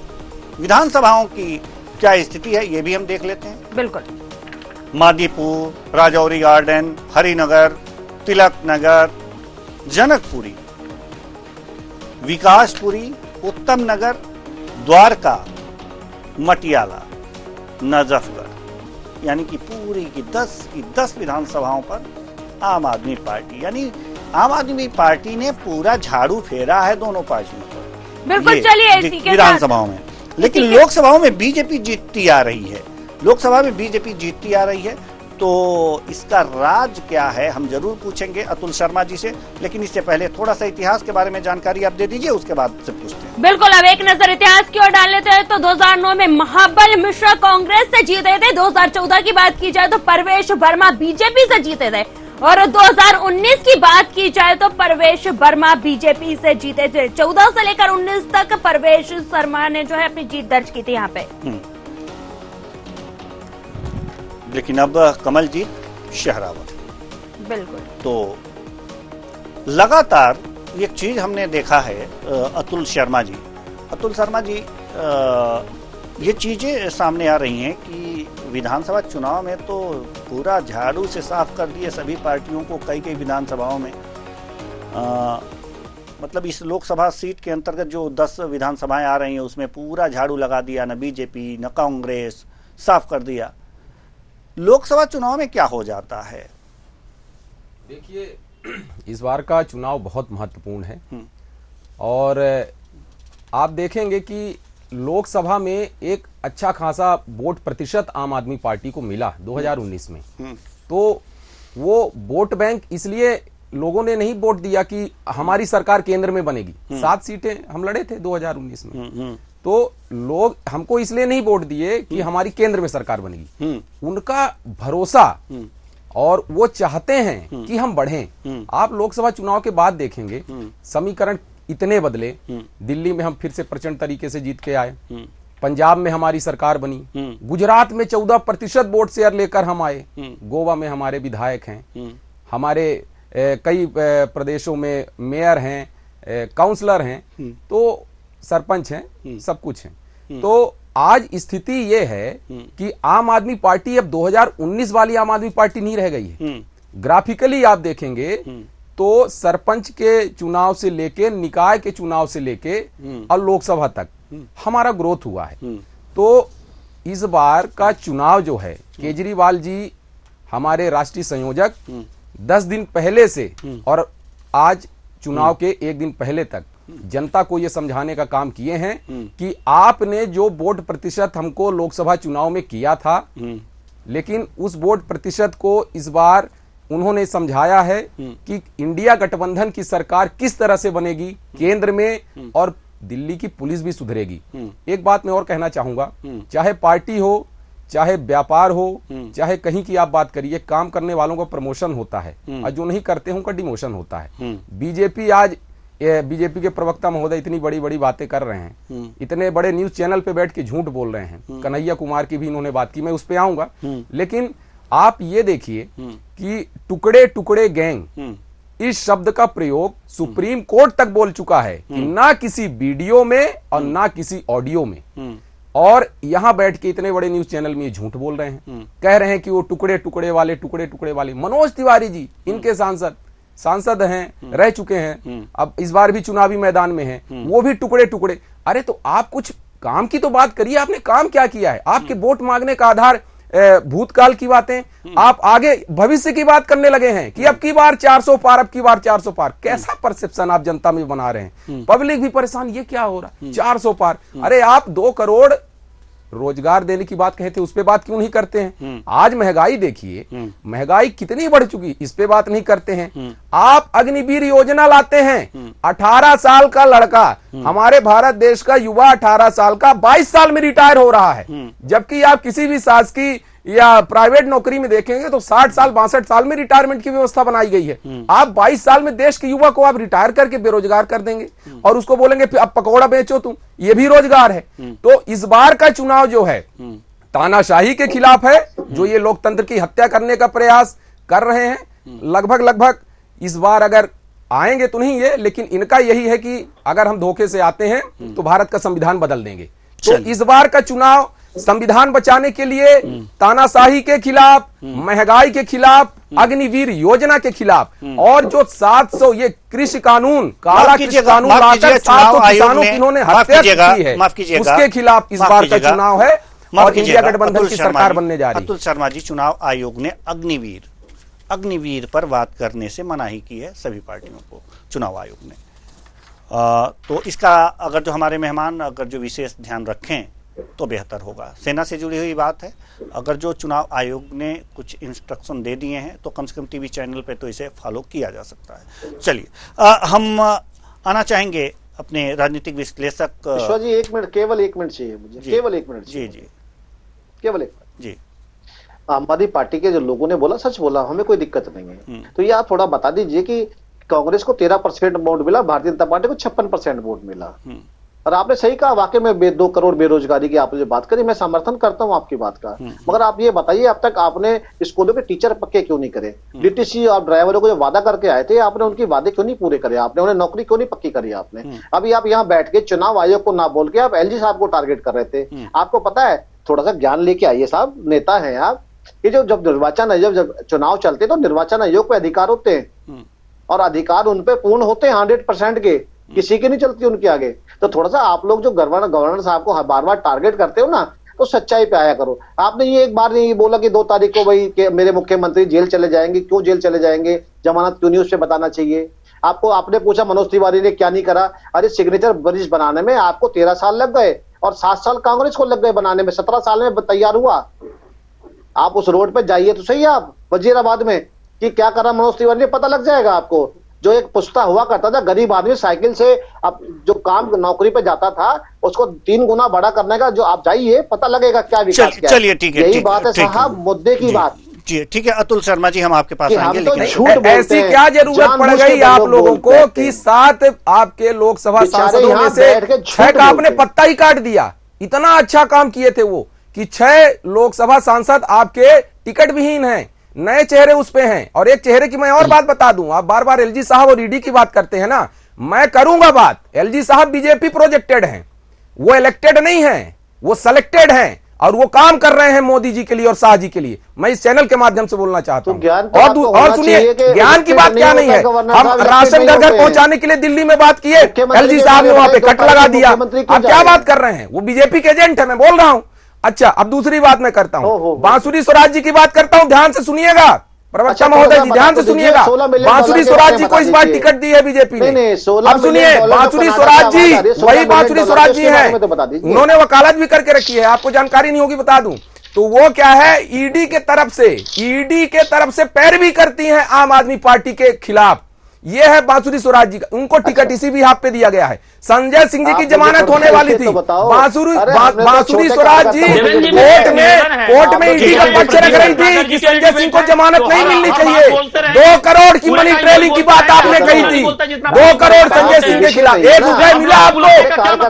[SPEAKER 1] विधानसभाओं की क्या स्थिति है ये भी हम देख लेते हैं।
[SPEAKER 2] बिल्कुल,
[SPEAKER 1] मादीपुर, राजौरी गार्डन, हरिनगर, तिलक नगर, जनकपुरी, विकासपुरी, उत्तम नगर, द्वारका, मटियाला, नजफगढ़, यानी कि पूरी की 10 विधानसभाओं पर आम आदमी पार्टी, यानी आम आदमी पार्टी ने पूरा झाड़ू फेरा है दोनों पार्टियों पर।
[SPEAKER 2] बिल्कुल, चलिए इसी के
[SPEAKER 1] विधानसभाओं में, लेकिन लोकसभाओं में बीजेपी जीतती आ रही है। लोकसभा में बीजेपी जीतती आ रही है, तो इसका राज क्या है हम जरूर पूछेंगे अतुल शर्मा जी से, लेकिन इससे पहले थोड़ा सा इतिहास के बारे में जानकारी आप दे दीजिए, उसके बाद से पूछते हैं।
[SPEAKER 2] बिल्कुल, अब एक नजर इतिहास की ओर डाल लेते हैं। तो 2009 में महाबल मिश्रा कांग्रेस से जीते थे। 2014 की बात की जाए तो परवेश वर्मा बीजेपी से जीते थे, और 2019 की बात की जाए तो परवेश वर्मा बीजेपी से जीते थे। 14 से लेकर 19 तक परवेश वर्मा ने जो है अपनी जीत दर्ज की थी यहाँ पे।
[SPEAKER 1] लेकिन अब कमलजीत शहरावत।
[SPEAKER 2] बिल्कुल,
[SPEAKER 1] तो लगातार एक चीज हमने देखा है अतुल शर्मा जी, ये चीजें सामने आ रही हैं कि विधानसभा चुनाव में तो पूरा झाड़ू से साफ कर दिए सभी पार्टियों को, कई विधानसभाओं में। मतलब इस लोकसभा सीट के अंतर्गत जो 10 विधानसभाएं आ रही हैं उसमें पूरा झाड़ू लगा दिया, न बीजेपी न कांग्रेस, साफ कर दिया। लोकसभा चुनाव में क्या हो जाता है?
[SPEAKER 9] देखिए, इस बार का चुनाव बहुत महत्वपूर्ण है, और आप देखेंगे कि लोकसभा में एक अच्छा खासा वोट प्रतिशत आम आदमी पार्टी को मिला 2019 में, तो वो वोट बैंक इसलिए लोगों ने नहीं वोट दिया कि हमारी सरकार केंद्र में बनेगी। 7 सीटें हम लड़े थे 2019 में, तो लोग हमको इसलिए नहीं वोट दिए कि हमारी केंद्र में सरकार बनेगी। उनका भरोसा और वो चाहते हैं कि हम बढ़ें। आप लोकसभा चुनाव के बाद देखेंगे समीकरण इतने बदले। दिल्ली में हम फिर से प्रचंड तरीके से जीत के आए, पंजाब में हमारी सरकार बनी, गुजरात में 14% वोट शेयर लेकर हम आए, गोवा में हमारे विधायक हैं, हमारे कई प्रदेशों में मेयर हैं, काउंसलर हैं, तो सरपंच हैं, सब कुछ हैं। तो आज स्थिति ये है कि आम आदमी पार्टी अब 2019 वाली आम आदमी पार्टी नहीं रह गई है। ग्राफिकली आप देखेंगे तो सरपंच के चुनाव से लेके, निकाय के चुनाव से लेके और लोकसभा तक हमारा ग्रोथ हुआ है। तो इस बार का चुनाव जो है, केजरीवाल जी हमारे राष्ट्रीय संयोजक 10 दिन पहले से और आज चुनाव के 1 दिन पहले तक जनता को यह समझाने का काम किए हैं कि आपने जो वोट प्रतिशत हमको लोकसभा चुनाव में किया था, लेकिन उस वोट प्रतिशत को इस बार उन्होंने समझाया है कि इंडिया गठबंधन की सरकार किस तरह से बनेगी केंद्र में, और दिल्ली की पुलिस भी सुधरेगी। एक बात मैं और कहना चाहूंगा, चाहे पार्टी हो, चाहे व्यापार हो, चाहे कहीं की आप बात करिए, काम करने वालों का प्रमोशन होता है और जो नहीं करते हैं उनका डिमोशन होता है। बीजेपी आज बीजेपी के प्रवक्ता महोदय इतनी बड़ी बड़ी बातें कर रहे हैं, इतने बड़े न्यूज चैनल पे बैठ के झूठ बोल रहे हैं। कन्हैया कुमार की भी इन्होंने बात की, मैं उस पे आऊंगा, लेकिन आप ये देखिए कि टुकड़े टुकड़े गैंग, इस शब्द का प्रयोग सुप्रीम कोर्ट तक बोल चुका है कि ना किसी वीडियो में और ना किसी ऑडियो में, और यहां बैठ के इतने बड़े न्यूज चैनल में झूठ बोल रहे हैं, कह रहे हैं कि वो टुकड़े टुकड़े वाले। मनोज तिवारी जी इनके सांसद हैं, रह चुके हैं, अब इस बार भी चुनावी मैदान में हैं, वो भी टुकड़े टुकड़े। अरे तो आप कुछ काम की तो बात करिए, आपने काम क्या किया है? आपके वोट मांगने का आधार भूतकाल की बातें, आप आगे भविष्य की बात करने लगे हैं कि अब की बार 400 पार, अब की बार 400 पार। कैसा परसेप्शन आप जनता में बना रहे हैं? पब्लिक भी परेशान, ये क्या हो रहा है 400 पार? अरे आप 2 करोड़ रोजगार देने की बात कहे थे, उस पे बात क्यों नहीं करते हैं? आज महंगाई देखिए, महंगाई कितनी बढ़ चुकी, इस पे बात नहीं करते हैं। आप अग्निवीर योजना लाते हैं, 18 साल का लड़का, हमारे भारत देश का युवा 18 साल का 22 साल में रिटायर हो रहा है, जबकि आप किसी भी शासकीय या प्राइवेट नौकरी में देखेंगे तो 60 साल 62 साल में रिटायरमेंट की व्यवस्था बनाई गई है। आप 22 साल में देश के युवा को आप रिटायर करके बेरोजगार कर देंगे और उसको बोलेंगे अब पकौड़ा बेचो तुम, ये भी रोजगार है। तो इस बार का चुनाव जो है तानाशाही के खिलाफ है, जो ये लोकतंत्र की हत्या करने का प्रयास कर रहे हैं। लगभग इस बार अगर आएंगे तो नहीं ये, लेकिन इनका यही है कि अगर हम धोखे से आते हैं तो भारत का संविधान बदल देंगे। तो इस बार का चुनाव संविधान बचाने के लिए तानाशाही के खिलाफ, महंगाई के खिलाफ, अग्निवीर योजना के खिलाफ, और जो 700 ये कृषि कानून, काला कृषि कानून लाकर 700 किसानों की इन्होंने हत्या की है, उसके खिलाफ इस बार का चुनाव है और इंडिया गठबंधन की सरकार बनने जा रही है।
[SPEAKER 1] अतुल शर्मा जी, चुनाव आयोग ने अग्निवीर पर बात करने से मनाही की है सभी पार्टियों को, चुनाव आयोग ने। तो इसका अगर जो हमारे मेहमान अगर जो विशेष ध्यान रखें तो बेहतर होगा। सेना से जुड़ी हुई बात है, अगर जो चुनाव आयोग ने कुछ इंस्ट्रक्शन दे दिए हैं तो कम से कम टीवी चैनल पे तो इसे फॉलो किया जा सकता है। चलिए हम आना चाहेंगे अपने राजनीतिक विश्लेषक
[SPEAKER 7] विश्वा जी, 1 मिनट, केवल 1 मिनट चाहिए मुझे, केवल 1 मिनट। जी केवल 1 मिनट। जी, आम आदमी पार्टी के जो लोगों ने बोला सच बोला, हमें कोई दिक्कत नहीं है। तो ये आप थोड़ा बता दीजिए कि कांग्रेस को 13% वोट मिला, भारतीय जनता पार्टी को 56% वोट मिला, और आपने सही कहा वाकई में 2 करोड़ बेरोजगारी की आपने जो बात करी, मैं समर्थन करता हूं आपकी बात का। मगर आप ये बताइए, अब तक आपने स्कूलों के टीचर पक्के क्यों नहीं करे? डीटीसी और ड्राइवरों को जो वादा करके आए थे, आपने उनकी वादे क्यों नहीं पूरे करे? आपने उन्हें नौकरी क्यों नहीं पक्की करी आपने? अभी आप यहाँ बैठ के चुनाव आयोग को ना बोल के आप एलजी साहब को टारगेट कर रहे थे। आपको पता है, थोड़ा सा ज्ञान लेके आइए साहब, नेता है आप। ये जब निर्वाचन आयोग, जब चुनाव चलते तो निर्वाचन आयोग पे अधिकार होते हैं और अधिकार उन पे पूर्ण होते हैं 100% के, किसी की नहीं चलती उनके आगे। तो थोड़ा सा आप लोग जो गवर्नर साहब को बार बार टारगेट करते हो ना, तो सच्चाई पे आया करो। आपने ये एक बार नहीं बोला कि 2 तारीख को भाई कि मेरे मुख्यमंत्री जेल चले जाएंगे, क्यों जेल चले जाएंगे, जमानत क्यों नहीं, उस पर बताना चाहिए आपको। आपने पूछा मनोज तिवारी ने क्या नहीं करा, अरे सिग्नेचर ब्रिज बनाने में आपको 13 साल लग गए, और 7 साल कांग्रेस को लग गए बनाने में, 17 साल में तैयार हुआ। आप उस रोड पे जाइए तो सही, आप वजीराबाद में कि क्या कर रहा मनोज तिवारी, पता लग जाएगा आपको। जो एक पुस्ता हुआ करता था, गरीब आदमी साइकिल से अब जो काम नौकरी पे जाता था उसको 3 गुना बड़ा करने का, जो आप जाइए पता लगेगा क्या विकास किया।
[SPEAKER 1] चलिए ठीक है,
[SPEAKER 7] यही बात है साहब, मुद्दे की बात।
[SPEAKER 1] जी ठीक है अतुल शर्मा जी, हम आपके पास आएंगे,
[SPEAKER 7] लेकिन
[SPEAKER 9] ऐसी क्या जरूरत पड़ गई आप लोगों को कि 7 आपके लोकसभा सांसदों में से 6 का आपने पत्ता ही काट दिया। इतना अच्छा काम किए थे वो कि 6 लोकसभा सांसद आपके टिकट विहीन हैं, नए चेहरे उस पे हैं। और एक चेहरे की मैं और बात बता दूं, आप बार बार एलजी साहब और ईडी की बात करते हैं ना, मैं करूंगा बात। एलजी साहब बीजेपी प्रोजेक्टेड हैं, वो इलेक्टेड नहीं हैं, वो सेलेक्टेड हैं और वो काम कर रहे हैं मोदी जी के लिए और शाह जी के लिए। मैं इस चैनल के माध्यम से बोलना चाहता हूं। और सुनिए, ज्ञान की बात क्या नहीं है, हम राशन घर घर पहुंचाने के लिए दिल्ली में बात किए, एलजी साहब ने वहां पे कट लगा दिया। आप क्या बात कर रहे हैं, वो बीजेपी के एजेंट है, मैं बोल रहा हूं। अच्छा, अब दूसरी बात मैं करता हूं, बांसुरी स्वराज जी की बात करता हूं, ध्यान से सुनिएगा प्रवक्ता महोदय जी, ध्यान से सुनिएगा। बांसुरी स्वराज जी को इस बार टिकट दी है बीजेपी ने। अब सुनिए, बांसुरी स्वराज जी वही बांसुरी स्वराज जी हैं, उन्होंने वकालत भी करके रखी है, आपको जानकारी नहीं होगी बता दूं। तो वो क्या है, ईडी के तरफ से पैरवी करती हैं आम आदमी पार्टी के खिलाफ। ये है बांसुरी स्वराज जी का, उनको टिकट इसी भी हाथ पे दिया गया है। संजय सिंह जी की जमानत होने वाली थी, बांसुरी स्वराज जी कोर्ट में ईडी का पक्ष रख रही थी कि संजय सिंह को जमानत नहीं मिलनी चाहिए। 2 करोड़ की मनी ट्रेलिंग की बात आपने कही थी, 2 करोड़ संजय सिंह के खिलाफ। 1 रुपया मिला आपको,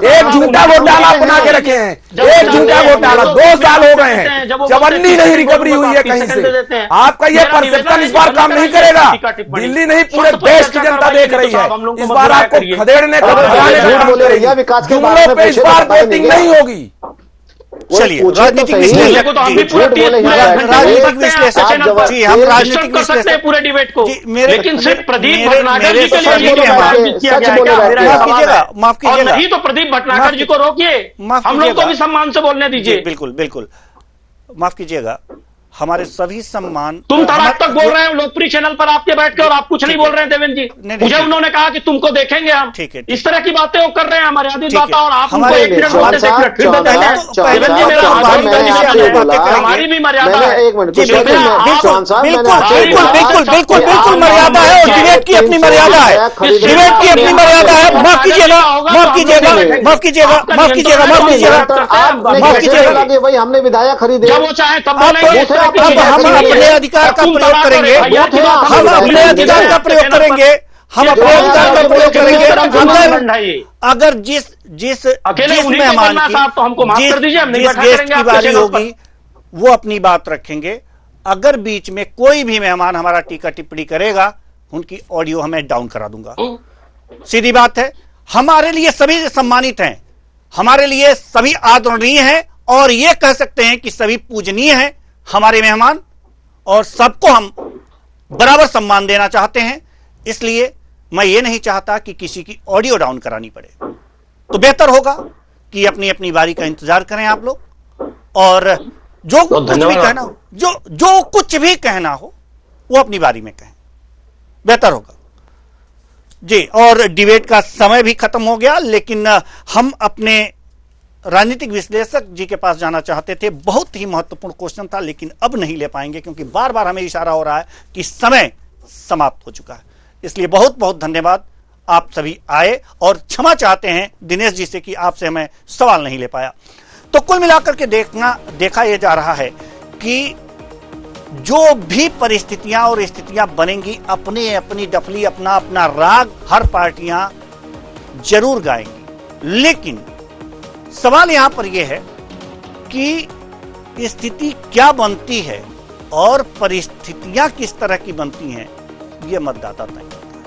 [SPEAKER 9] एक झूठा घोटाला बना के रखे हैं, एक झूठा घोटाला 2 साल हो गए हैं, चवन्नी नहीं रिकवरी हुई है कहीं से। आपका ये परसेप्शन इस बार काम नहीं करेगा, दिल्ली नहीं पूरे देश की जनता देख रही है। इस बार आपको खदेड़ने का
[SPEAKER 7] झूठ बोले रहिए, विकास के बारे में
[SPEAKER 9] इस बार वोटिंग नहीं होगी।
[SPEAKER 1] चलिए राजनीतिक विश्लेषक जी, हम राजनीतिक विश्लेषक
[SPEAKER 8] पूरे डिबेट को, लेकिन सिर्फ प्रदीप भटनागर जी के लिए
[SPEAKER 1] माफ कीजिएगा,
[SPEAKER 8] नहीं तो प्रदीप भटनागर जी को रोकिए, हम लोग को भी सम्मान से बोलने दीजिए।
[SPEAKER 1] बिल्कुल बिल्कुल, माफ कीजिएगा, हमारे सभी सम्मान।
[SPEAKER 8] तुम तड़ाक तक बोल रहे हो लोकप्रिय चैनल पर आपके बैठ के, और आप कुछ नहीं बोल रहे हैं देवेंद्र जी। मुझे उन्होंने कहा कि तुमको देखेंगे हम, इस तरह की बातें वो कर रहे हैं मर्यादित बातें, और आप उनको 1 मिनट बोलते थे, हमारी भी मर्यादा है।
[SPEAKER 1] बिल्कुल मर्यादा है, और डिबेट की अपनी मर्यादा है, डिबेट की अपनी मर्यादा है। माफ कीजिएगा, माफ कीजिएगा, माफ कीजिएगा, माफ कीजिएगा, माफ कीजिएगा, माफ कीजिएगा,
[SPEAKER 7] भाई हमने विधायक खरीदे,
[SPEAKER 8] जब वो चाहे तब बोलेंगे।
[SPEAKER 1] अब हम अपने अधिकार का प्रयोग करेंगे, हम अपने अधिकार का प्रयोग करेंगे, हम अपने अधिकार का प्रयोग करेंगे। अगर जिस मेहमान जिस गेस्ट की बारी होगी वो अपनी बात रखेंगे। अगर बीच में कोई भी मेहमान हमारा टीका टिप्पणी करेगा, उनकी ऑडियो हमें डाउन करा दूंगा। सीधी बात है, हमारे लिए सभी सम्मानित हैं, हमारे लिए सभी आदरणीय हैं, और ये कह सकते हैं कि सभी पूजनीय हैं हमारे मेहमान, और सबको हम बराबर सम्मान देना चाहते हैं। इसलिए मैं ये नहीं चाहता कि किसी की ऑडियो डाउन करानी पड़े। तो बेहतर होगा कि अपनी अपनी बारी का इंतजार करें आप लोग, और जो कुछ भी कहना हो, जो कुछ भी कहना हो वो अपनी बारी में कहें, बेहतर होगा जी। और डिबेट का समय भी खत्म हो गया, लेकिन हम अपने राजनीतिक विश्लेषक जी के पास जाना चाहते थे। बहुत ही महत्वपूर्ण क्वेश्चन था, लेकिन अब नहीं ले पाएंगे क्योंकि बार बार हमें इशारा हो रहा है कि समय समाप्त हो चुका है। इसलिए बहुत बहुत धन्यवाद, आप सभी आए, और क्षमा चाहते हैं दिनेश जी से कि आपसे हमें सवाल नहीं ले पाया। तो कुल मिलाकर के देखा यह जा रहा है कि जो भी परिस्थितियां और स्थितियां बनेंगी, अपने अपनी डफली, अपना अपना राग हर पार्टियां जरूर गाएंगी। लेकिन सवाल यहां पर यह है कि स्थिति क्या बनती है और परिस्थितियां किस तरह की बनती हैं, यह मतदाता तय करता है।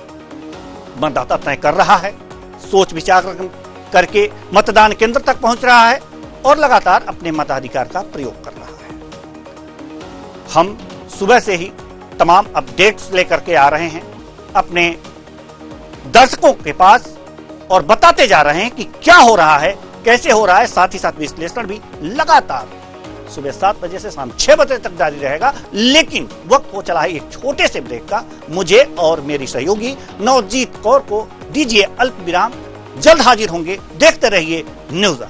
[SPEAKER 1] मतदाता तय कर रहा है, सोच विचार करके मतदान केंद्र तक पहुंच रहा है और लगातार अपने मताधिकार का प्रयोग कर रहा है। हम सुबह से ही तमाम अपडेट्स लेकर के आ रहे हैं अपने दर्शकों के पास, और बताते जा रहे हैं कि क्या हो रहा है, कैसे हो रहा है। साथ ही साथ विश्लेषण भी लगातार सुबह 7 बजे से शाम 6 बजे तक जारी रहेगा। लेकिन वक्त हो चला है एक छोटे से ब्रेक का। मुझे और मेरी सहयोगी नवजीत कौर को दीजिए अल्प विराम, जल्द हाजिर होंगे। देखते रहिए न्यूज़।